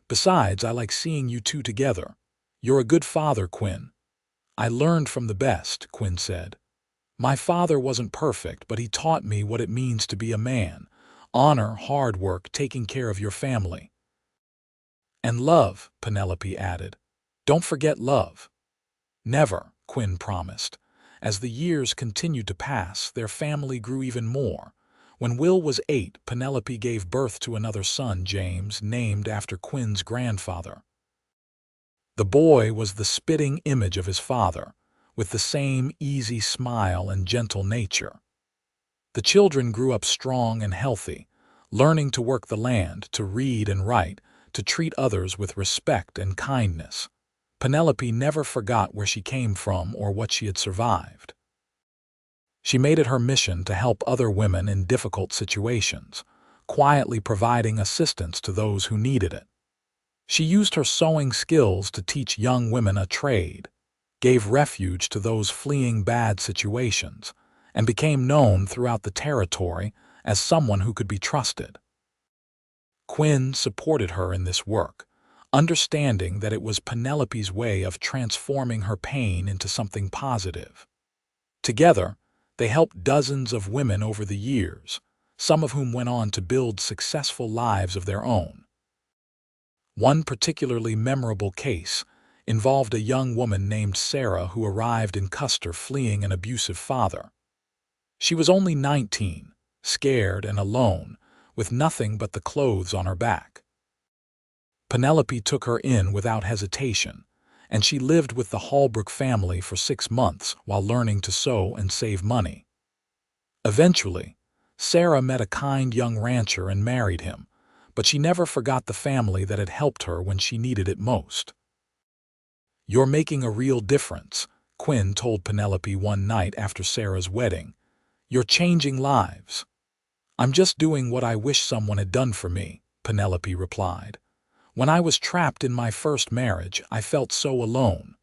"Besides, I like seeing you two together. You're a good father, Quinn." "I learned from the best," Quinn said. "My father wasn't perfect, but he taught me what it means to be a man. Honor, hard work, taking care of your family." "And love," Penelope added. "Don't forget love." "Never," Quinn promised. As the years continued to pass, their family grew even more. When Will was 8, Penelope gave birth to another son, James, named after Quinn's grandfather. The boy was the spitting image of his father, with the same easy smile and gentle nature. The children grew up strong and healthy, learning to work the land, to read and write, to treat others with respect and kindness. Penelope never forgot where she came from or what she had survived. She made it her mission to help other women in difficult situations, quietly providing assistance to those who needed it. She used her sewing skills to teach young women a trade, gave refuge to those fleeing bad situations, and became known throughout the territory as someone who could be trusted. Quinn supported her in this work, understanding that it was Penelope's way of transforming her pain into something positive. Together, they helped dozens of women over the years, some of whom went on to build successful lives of their own. One particularly memorable case involved a young woman named Sarah who arrived in Custer fleeing an abusive father. She was only 19, scared and alone, with nothing but the clothes on her back. Penelope took her in without hesitation, and she lived with the Holbrook family for 6 months while learning to sew and save money. Eventually, Sarah met a kind young rancher and married him, but she never forgot the family that had helped her when she needed it most. "You're making a real difference," Quinn told Penelope one night after Sarah's wedding. "You're changing lives." "I'm just doing what I wish someone had done for me," Penelope replied. "When I was trapped in my first marriage, I felt so alone.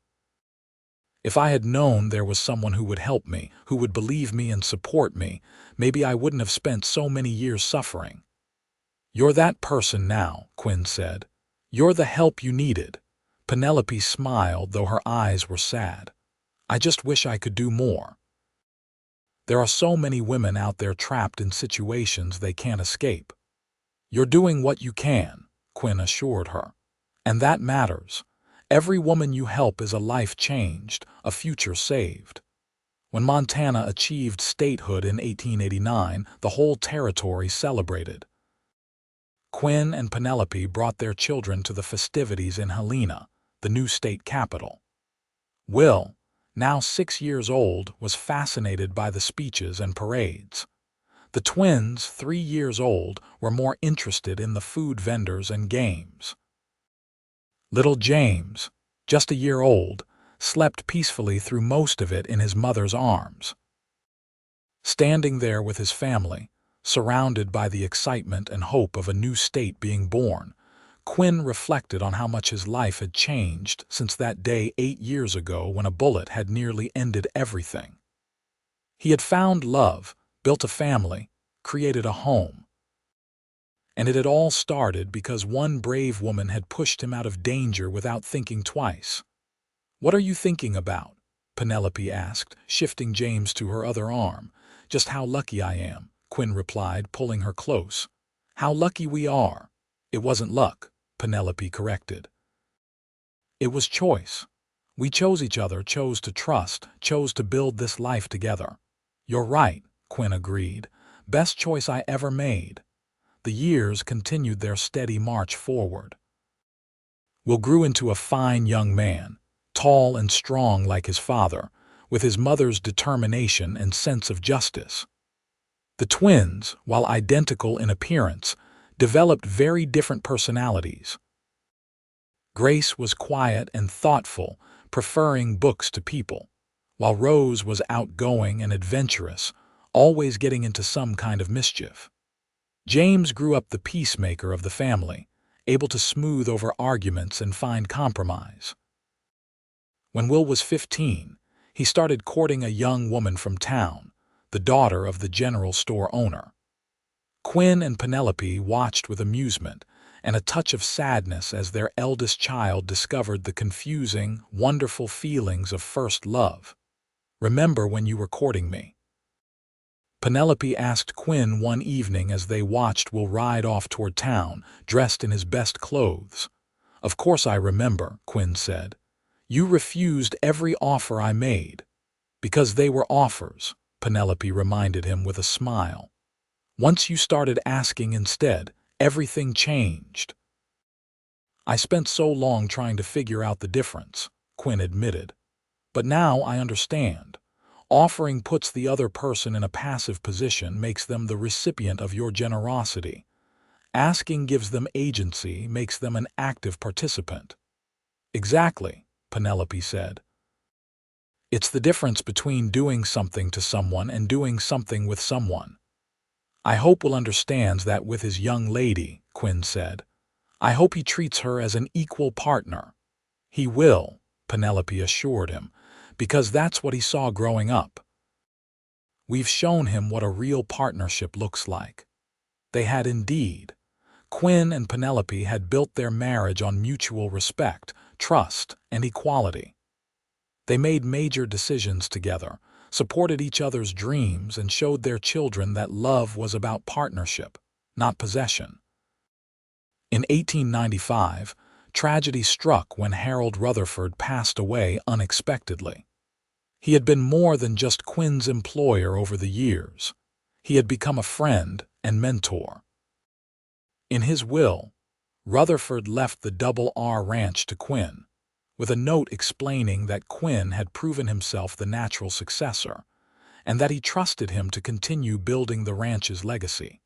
If I had known there was someone who would help me, who would believe me and support me, maybe I wouldn't have spent so many years suffering." "You're that person now," Quinn said. "You're the help you needed." Penelope smiled, though her eyes were sad. "I just wish I could do more." There are so many women out there trapped in situations they can't escape. "You're doing what you can," Quinn assured her. "And that matters. Every woman you help is a life changed, a future saved." When Montana achieved statehood in 1889, the whole territory celebrated. Quinn and Penelope brought their children to the festivities in Helena, the new state capital. Will, now 6 years old, was fascinated by the speeches and parades. The twins, 3 years old, were more interested in the food vendors and games. Little James, just a year old, slept peacefully through most of it in his mother's arms. Standing there with his family, surrounded by the excitement and hope of a new state being born, Quinn reflected on how much his life had changed since that day 8 years ago when a bullet had nearly ended everything. He had found love, built a family, created a home. And it had all started because one brave woman had pushed him out of danger without thinking twice. "What are you thinking about?" Penelope asked, shifting James to her other arm. "Just how lucky I am," Quinn replied, pulling her close. "How lucky we are." "It wasn't luck," Penelope corrected. "It was choice. We chose each other, chose to trust, chose to build this life together." "You're right," Quinn agreed. "Best choice I ever made." The years continued their steady march forward. Will grew into a fine young man, tall and strong like his father, with his mother's determination and sense of justice. The twins, while identical in appearance, developed very different personalities. Grace was quiet and thoughtful, preferring books to people, while Rose was outgoing and adventurous, always getting into some kind of mischief. James grew up the peacemaker of the family, able to smooth over arguments and find compromise. When Will was 15, he started courting a young woman from town, the daughter of the general store owner. Quinn and Penelope watched with amusement and a touch of sadness as their eldest child discovered the confusing, wonderful feelings of first love. "Remember when you were courting me?" Penelope asked Quinn one evening as they watched Will ride off toward town, dressed in his best clothes. "Of course I remember," Quinn said. "You refused every offer I made." "Because they were offers," Penelope reminded him with a smile. "Once you started asking instead, everything changed." "I spent so long trying to figure out the difference," Quinn admitted. "But now I understand. Offering puts the other person in a passive position, makes them the recipient of your generosity. Asking gives them agency, makes them an active participant." "Exactly," Penelope said. "It's the difference between doing something to someone and doing something with someone." "I hope Will understands that with his young lady," Quinn said. "I hope he treats her as an equal partner." "He will," Penelope assured him, "because that's what he saw growing up. We've shown him what a real partnership looks like." They had indeed. Quinn and Penelope had built their marriage on mutual respect, trust, and equality. They made major decisions together, supported each other's dreams, and showed their children that love was about partnership, not possession. In 1895, tragedy struck when Harold Rutherford passed away unexpectedly. He had been more than just Quinn's employer over the years. He had become a friend and mentor. In his will, Rutherford left the Double R Ranch to Quinn, with a note explaining that Quinn had proven himself the natural successor, and that he trusted him to continue building the ranch's legacy.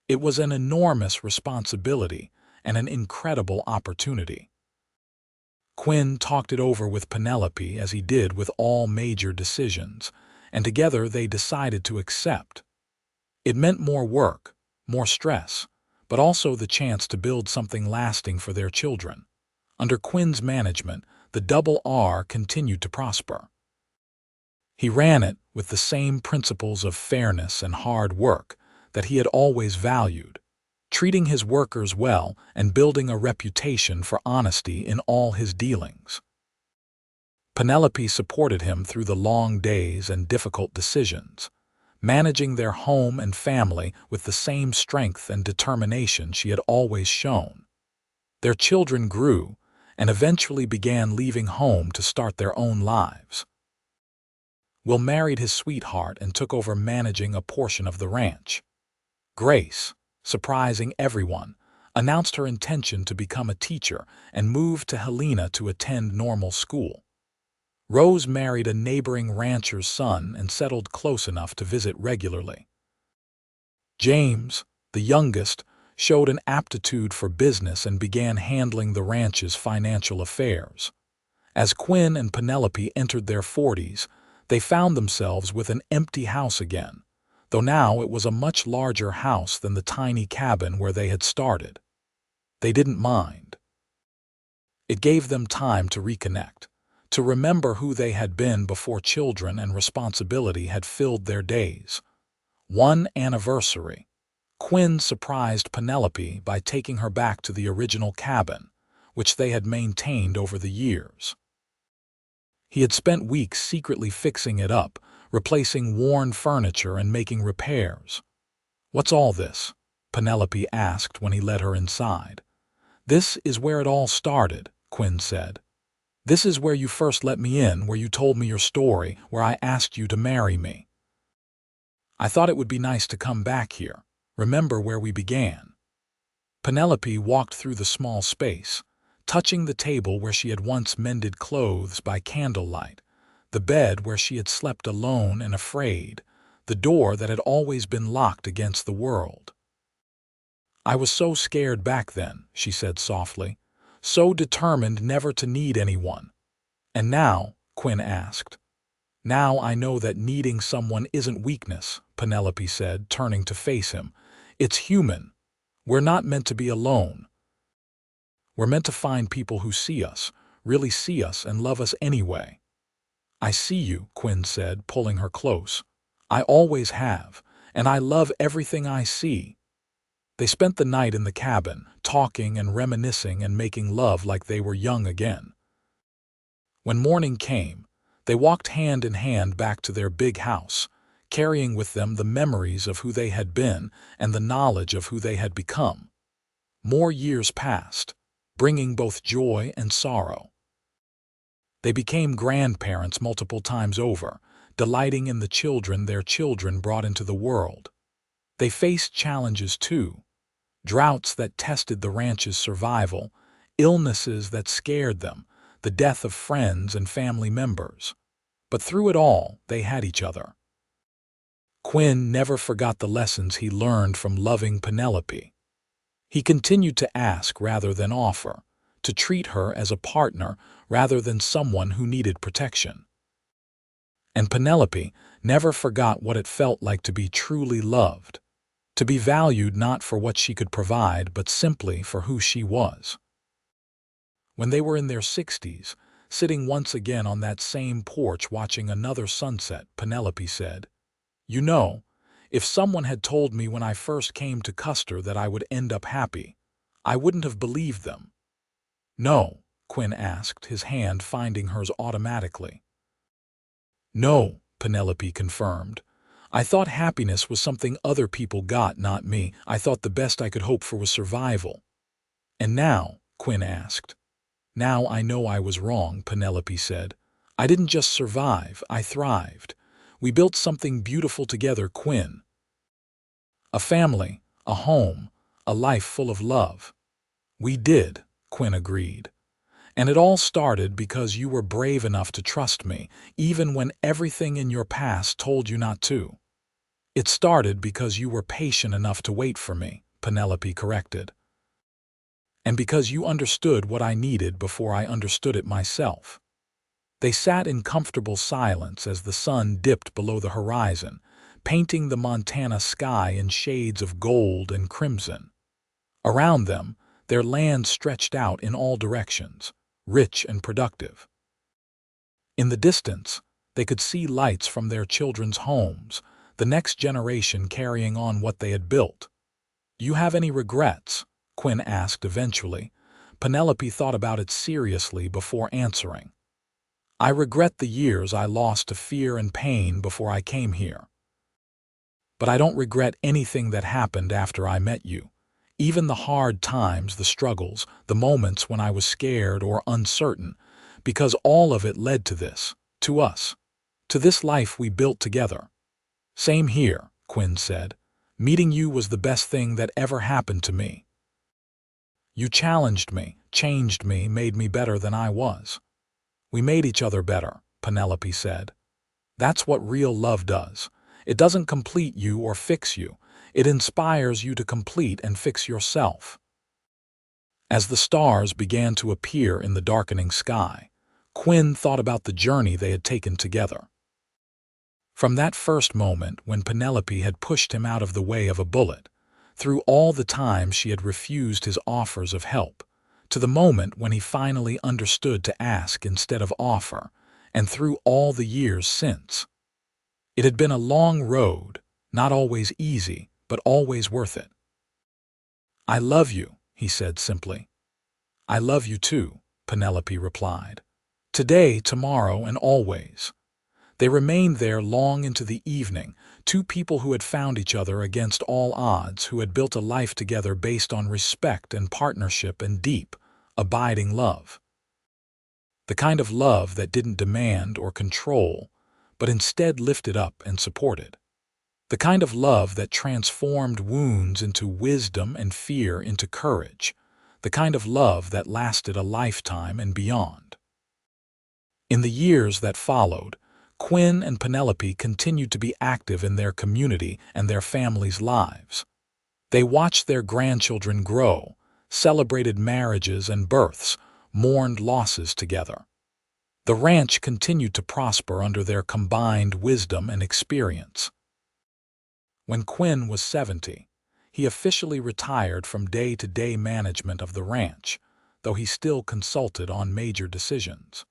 It was an enormous responsibility and an incredible opportunity. Quinn talked it over with Penelope as he did with all major decisions, and together they decided to accept. It meant more work, more stress, but also the chance to build something lasting for their children. Under Quinn's management, the Double R continued to prosper. He ran it with the same principles of fairness and hard work that he had always valued, treating his workers well and building a reputation for honesty in all his dealings. Penelope supported him through the long days and difficult decisions, managing their home and family with the same strength and determination she had always shown. Their children grew and eventually began leaving home to start their own lives. Will married his sweetheart and took over managing a portion of the ranch. Grace, surprising everyone, announced her intention to become a teacher and moved to Helena to attend normal school. Rose married a neighboring rancher's son and settled close enough to visit regularly. James, the youngest, showed an aptitude for business and began handling the ranch's financial affairs. As Quinn and Penelope entered their 40s, they found themselves with an empty house again, though now it was a much larger house than the tiny cabin where they had started. They didn't mind. It gave them time to reconnect, to remember who they had been before children and responsibility had filled their days. One anniversary, Quinn surprised Penelope by taking her back to the original cabin, which they had maintained over the years. He had spent weeks secretly fixing it up, replacing worn furniture and making repairs. "What's all this?" Penelope asked when he led her inside. "This is where it all started," Quinn said. "This is where you first let me in, where you told me your story, where I asked you to marry me. I thought it would be nice to come back here, remember where we began." Penelope walked through the small space, touching the table where she had once mended clothes by candlelight, the bed where she had slept alone and afraid, the door that had always been locked against the world. "I was so scared back then," she said softly, "so determined never to need anyone. And now," Quinn asked. "Now I know that needing someone isn't weakness," Penelope said, turning to face him. "It's human. We're not meant to be alone. We're meant to find people who see us, really see us, and love us anyway." "I see you," Quinn said, pulling her close. "I always have, and I love everything I see." They spent the night in the cabin, talking and reminiscing and making love like they were young again. When morning came, they walked hand in hand back to their big house, carrying with them the memories of who they had been and the knowledge of who they had become. More years passed, bringing both joy and sorrow. They became grandparents multiple times over, delighting in the children their children brought into the world. They faced challenges too, droughts that tested the ranch's survival, illnesses that scared them, the death of friends and family members. But through it all, they had each other. Quinn never forgot the lessons he learned from loving Penelope. He continued to ask rather than offer, to treat her as a partner rather than someone who needed protection. And Penelope never forgot what it felt like to be truly loved, to be valued not for what she could provide but simply for who she was. When they were in their 60s, sitting once again on that same porch watching another sunset, Penelope said, "You know, if someone had told me when I first came to Custer that I would end up happy, I wouldn't have believed them. No, Quinn asked, his hand finding hers automatically. No, Penelope confirmed. I thought happiness was something other people got, not me. I thought the best I could hope for was survival. And now, Quinn asked. Now I know I was wrong, Penelope said. I didn't just survive, I thrived. We built something beautiful together, Quinn. A family, a home, a life full of love. We did, Quinn agreed. And it all started because you were brave enough to trust me, even when everything in your past told you not to. It started because you were patient enough to wait for me, Penelope corrected. And because you understood what I needed before I understood it myself. They sat in comfortable silence as the sun dipped below the horizon, painting the Montana sky in shades of gold and crimson. Around them, their land stretched out in all directions, rich and productive. In the distance, they could see lights from their children's homes, the next generation carrying on what they had built. "Do you have any regrets?" Quinn asked eventually. Penelope thought about it seriously before answering. "I regret the years I lost to fear and pain before I came here. But I don't regret anything that happened after I met you. Even the hard times, the struggles, the moments when I was scared or uncertain, because all of it led to this, to us, to this life we built together." "Same here," Quinn said. "Meeting you was the best thing that ever happened to me. You challenged me, changed me, made me better than I was." "We made each other better," Penelope said. "That's what real love does. It doesn't complete you or fix you. It inspires you to complete and fix yourself." As the stars began to appear in the darkening sky, Quinn thought about the journey they had taken together. From that first moment when Penelope had pushed him out of the way of a bullet, through all the time she had refused his offers of help, to the moment when he finally understood to ask instead of offer, and through all the years since. It had been a long road, not always easy, but always worth it. "I love you," he said simply. "I love you too," Penelope replied. "Today, tomorrow, and always." They remained there long into the evening, two people who had found each other against all odds, who had built a life together based on respect and partnership and deep, abiding love. The kind of love that didn't demand or control, but instead lifted up and supported. The kind of love that transformed wounds into wisdom and fear into courage. The kind of love that lasted a lifetime and beyond. In the years that followed, Quinn and Penelope continued to be active in their community and their families' lives. They watched their grandchildren grow, celebrated marriages and births, mourned losses together. The ranch continued to prosper under their combined wisdom and experience. When Quinn was 70, he officially retired from day-to-day management of the ranch, though he still consulted on major decisions.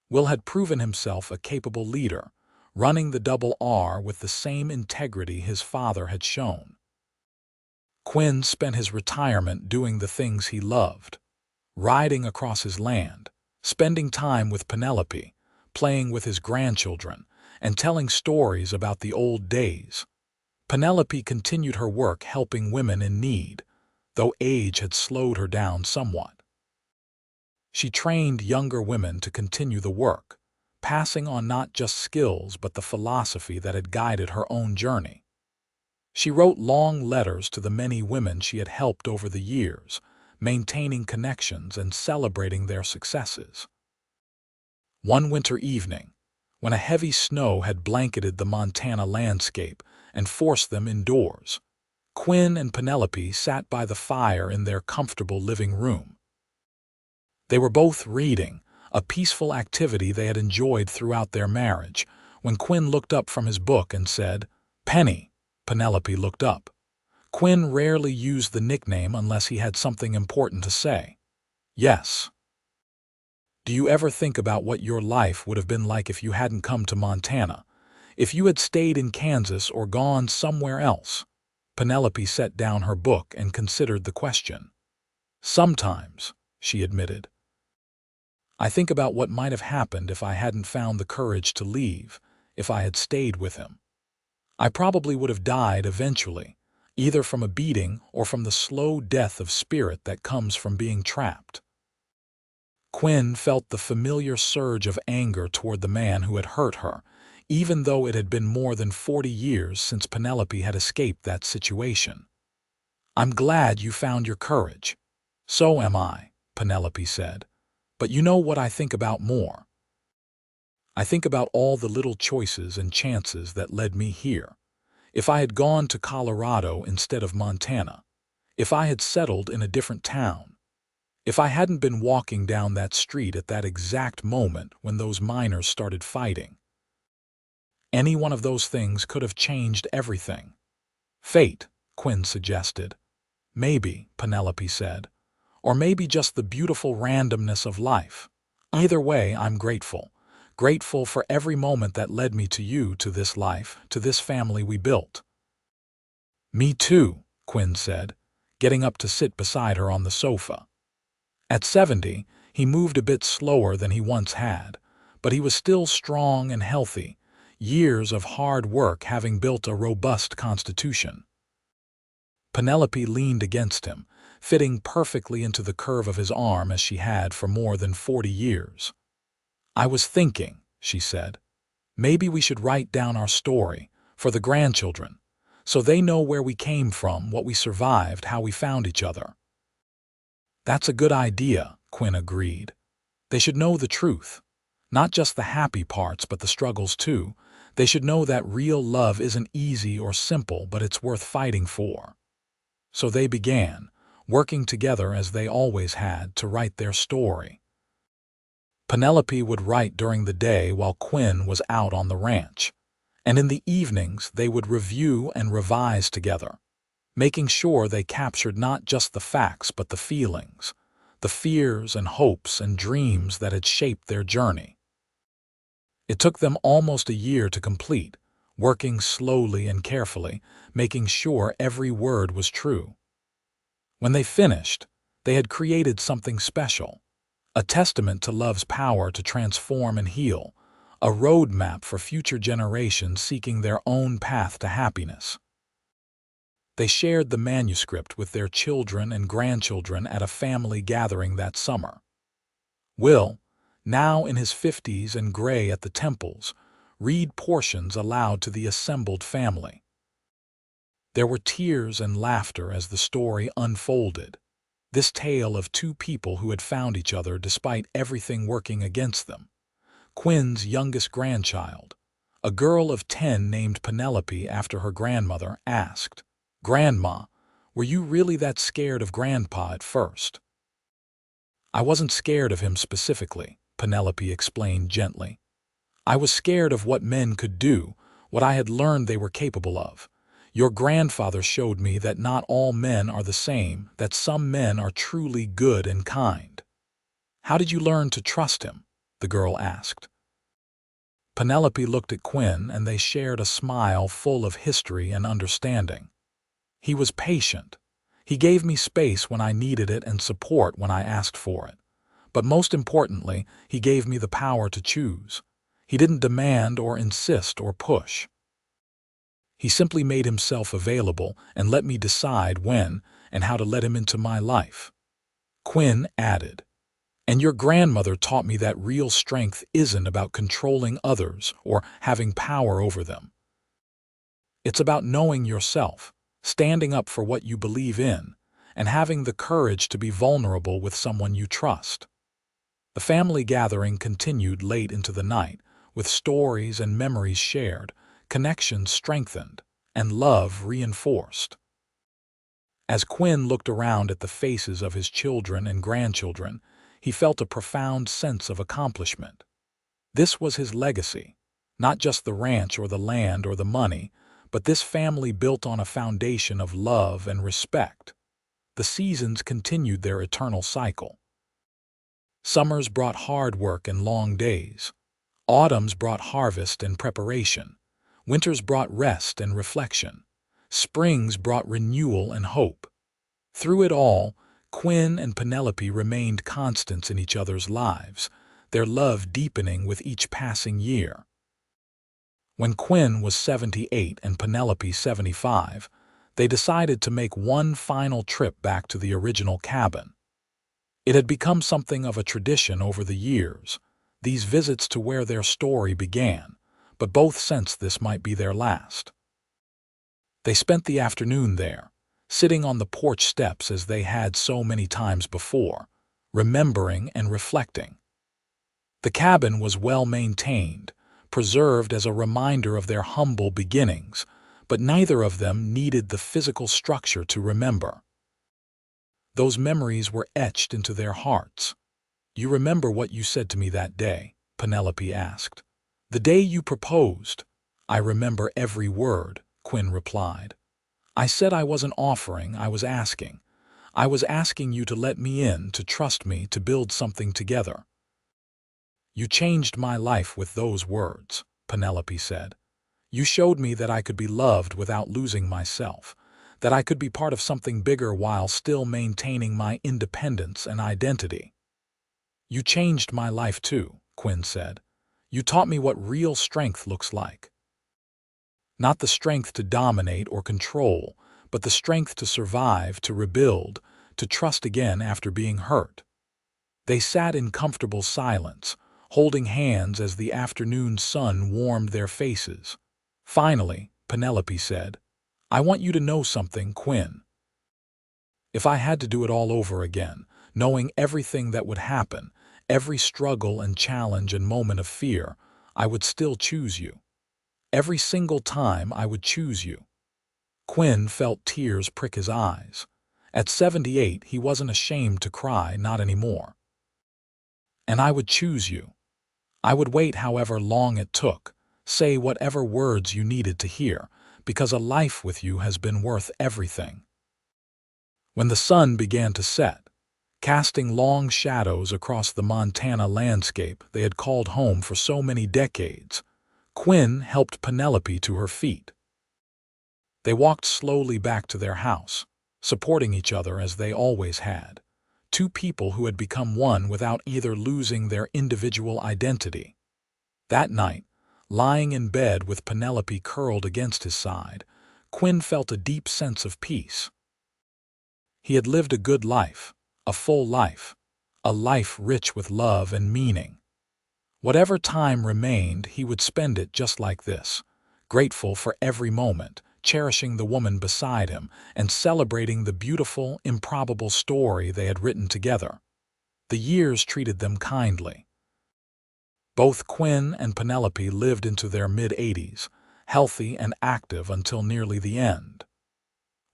Will had proven himself a capable leader, running the Double R with the same integrity his father had shown. Quinn spent his retirement doing the things he loved, riding across his land, spending time with Penelope, playing with his grandchildren, and telling stories about the old days. Penelope continued her work helping women in need, though age had slowed her down somewhat. She trained younger women to continue the work, passing on not just skills but the philosophy that had guided her own journey. She wrote long letters to the many women she had helped over the years, maintaining connections and celebrating their successes. One winter evening, when a heavy snow had blanketed the Montana landscape and forced them indoors, Quinn and Penelope sat by the fire in their comfortable living room. They were both reading, a peaceful activity they had enjoyed throughout their marriage, when Quinn looked up from his book and said, "Penny." Penelope looked up. Quinn rarely used the nickname unless he had something important to say. "Yes." "Do you ever think about what your life would have been like if you hadn't come to Montana? If you had stayed in Kansas or gone somewhere else?" Penelope set down her book and considered the question. Sometimes, she admitted. I think about what might have happened if I hadn't found the courage to leave, if I had stayed with him. I probably would have died eventually, either from a beating or from the slow death of spirit that comes from being trapped. Quinn felt the familiar surge of anger toward the man who had hurt her, even though it had been more than 40 years since Penelope had escaped that situation. "I'm glad you found your courage." "So am I," Penelope said. "But you know what I think about more? I think about all the little choices and chances that led me here. If I had gone to Colorado instead of Montana, if I had settled in a different town, if I hadn't been walking down that street at that exact moment when those miners started fighting, any one of those things could have changed everything." "Fate," Quinn suggested. "Maybe," Penelope said. "Or maybe just the beautiful randomness of life. Either way, I'm grateful. Grateful for every moment that led me to you, to this life, to this family we built." "Me too," Quinn said, getting up to sit beside her on the sofa. At 70, he moved a bit slower than he once had, but he was still strong and healthy, years of hard work having built a robust constitution. Penelope leaned against him, fitting perfectly into the curve of his arm as she had for more than 40 years. "I was thinking," she said, "maybe we should write down our story, for the grandchildren, so they know where we came from, what we survived, how we found each other." "That's a good idea," Quinn agreed. "They should know the truth. Not just the happy parts, but the struggles too. They should know that real love isn't easy or simple, but it's worth fighting for." So they began, working together as they always had, to write their story. Penelope would write during the day while Quinn was out on the ranch, and in the evenings they would review and revise together, making sure they captured not just the facts but the feelings, the fears and hopes and dreams that had shaped their journey. It took them almost a year to complete, working slowly and carefully, making sure every word was true. When they finished, they had created something special, a testament to love's power to transform and heal, a roadmap for future generations seeking their own path to happiness. They shared the manuscript with their children and grandchildren at a family gathering that summer. Will, now in his 50s and gray at the temples, read portions aloud to the assembled family. There were tears and laughter as the story unfolded, this tale of two people who had found each other despite everything working against them. Quinn's youngest grandchild, a girl of 10 named Penelope after her grandmother, asked, "Grandma, were you really that scared of Grandpa at first?" "I wasn't scared of him specifically," Penelope explained gently. "I was scared of what men could do, what I had learned they were capable of. Your grandfather showed me that not all men are the same, that some men are truly good and kind." "How did you learn to trust him?" the girl asked. Penelope looked at Quinn, and they shared a smile full of history and understanding. "He was patient. He gave me space when I needed it and support when I asked for it. But most importantly, he gave me the power to choose. He didn't demand or insist or push. He simply made himself available and let me decide when and how to let him into my life." Quinn added, "And your grandmother taught me that real strength isn't about controlling others or having power over them. It's about knowing yourself, standing up for what you believe in, and having the courage to be vulnerable with someone you trust." The family gathering continued late into the night, with stories and memories shared, connections strengthened, and love reinforced. As Quinn looked around at the faces of his children and grandchildren, he felt a profound sense of accomplishment. This was his legacy, not just the ranch or the land or the money, but this family built on a foundation of love and respect. The seasons continued their eternal cycle. Summers brought hard work and long days. Autumns brought harvest and preparation. Winters brought rest and reflection. Springs brought renewal and hope. Through it all, Quinn and Penelope remained constants in each other's lives, their love deepening with each passing year. When Quinn was 78 and Penelope 75, they decided to make one final trip back to the original cabin. It had become something of a tradition over the years, these visits to where their story began, but both sensed this might be their last. They spent the afternoon there, sitting on the porch steps as they had so many times before, remembering and reflecting. The cabin was well maintained, preserved as a reminder of their humble beginnings, but neither of them needed the physical structure to remember. Those memories were etched into their hearts. "You remember what you said to me that day?" Penelope asked. "The day you proposed." "I remember every word," Quinn replied. "I said I wasn't offering, I was asking. I was asking you to let me in, to trust me, to build something together." "You changed my life with those words," Penelope said. "You showed me that I could be loved without losing myself, that I could be part of something bigger while still maintaining my independence and identity." "You changed my life too," Quinn said. "You taught me what real strength looks like. Not the strength to dominate or control, but the strength to survive, to rebuild, to trust again after being hurt." They sat in comfortable silence, holding hands as the afternoon sun warmed their faces. Finally, Penelope said, "I want you to know something, Quinn. If I had to do it all over again, knowing everything that would happen, every struggle and challenge and moment of fear, I would still choose you. Every single time I would choose you." Quinn felt tears prick his eyes. At 78, he wasn't ashamed to cry, not anymore. "And I would choose you. I would wait however long it took, say whatever words you needed to hear, because a life with you has been worth everything." When the sun began to set, casting long shadows across the Montana landscape they had called home for so many decades, Quinn helped Penelope to her feet. They walked slowly back to their house, supporting each other as they always had, two people who had become one without either losing their individual identity. That night, lying in bed with Penelope curled against his side, Quinn felt a deep sense of peace. He had lived a good life, a full life, a life rich with love and meaning. Whatever time remained, he would spend it just like this, grateful for every moment, cherishing the woman beside him, and celebrating the beautiful, improbable story they had written together. The years treated them kindly. Both Quinn and Penelope lived into their mid-80s, healthy and active until nearly the end.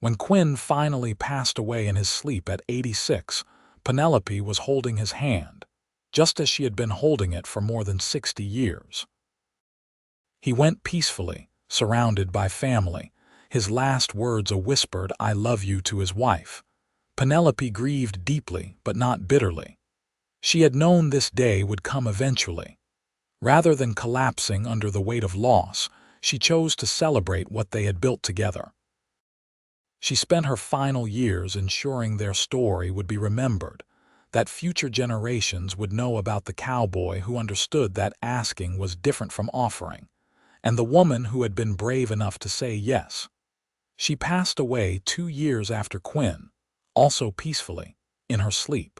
When Quinn finally passed away in his sleep at 86, Penelope was holding his hand, just as she had been holding it for more than 60 years. He went peacefully, surrounded by family, his last words a whispered "I love you" to his wife. Penelope grieved deeply, but not bitterly. She had known this day would come eventually. Rather than collapsing under the weight of loss, she chose to celebrate what they had built together. She spent her final years ensuring their story would be remembered, that future generations would know about the cowboy who understood that asking was different from offering, and the woman who had been brave enough to say yes. She passed away 2 years after Quinn, also peacefully, in her sleep.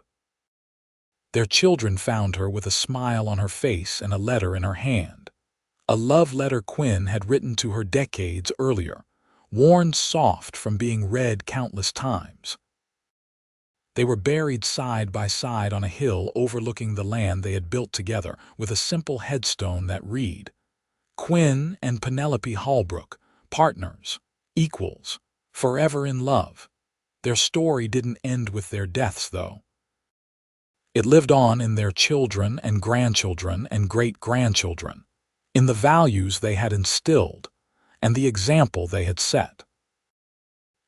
Their children found her with a smile on her face and a letter in her hand. A love letter Quinn had written to her decades earlier, worn soft from being read countless times. They were buried side by side on a hill overlooking the land they had built together, with a simple headstone that read, "Quinn and Penelope Holbrook, partners, equals, forever in love." Their story didn't end with their deaths, though. It lived on in their children and grandchildren and great-grandchildren, in the values they had instilled and the example they had set.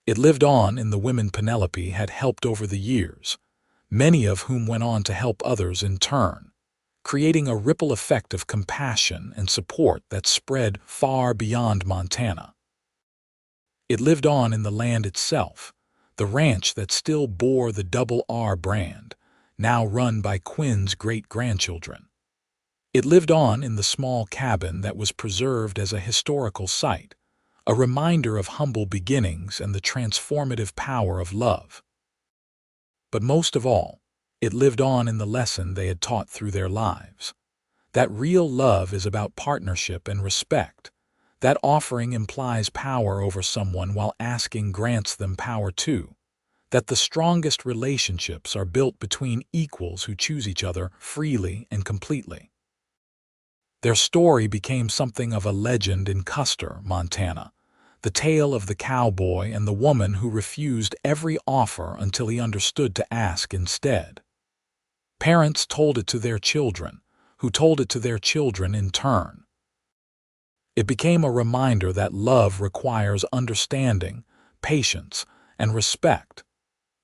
It lived on in the women Penelope had helped over the years, many of whom went on to help others in turn, creating a ripple effect of compassion and support that spread far beyond Montana. It lived on in the land itself, the ranch that still bore the Double R brand, now run by Quinn's great-grandchildren. It lived on in the small cabin that was preserved as a historical site, a reminder of humble beginnings and the transformative power of love. But most of all, it lived on in the lesson they had taught through their lives. That real love is about partnership and respect. That offering implies power over someone while asking grants them power too. That the strongest relationships are built between equals who choose each other freely and completely. Their story became something of a legend in Custer, Montana, the tale of the cowboy and the woman who refused every offer until he understood to ask instead. Parents told it to their children, who told it to their children in turn. It became a reminder that love requires understanding, patience, and respect.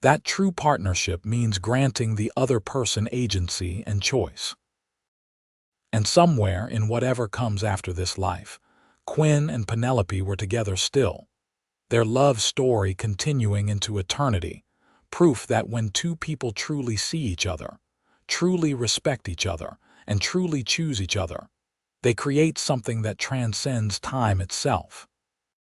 That true partnership means granting the other person agency and choice. And somewhere in whatever comes after this life, Quinn and Penelope were together still, their love story continuing into eternity, proof that when two people truly see each other, truly respect each other, and truly choose each other, they create something that transcends time itself.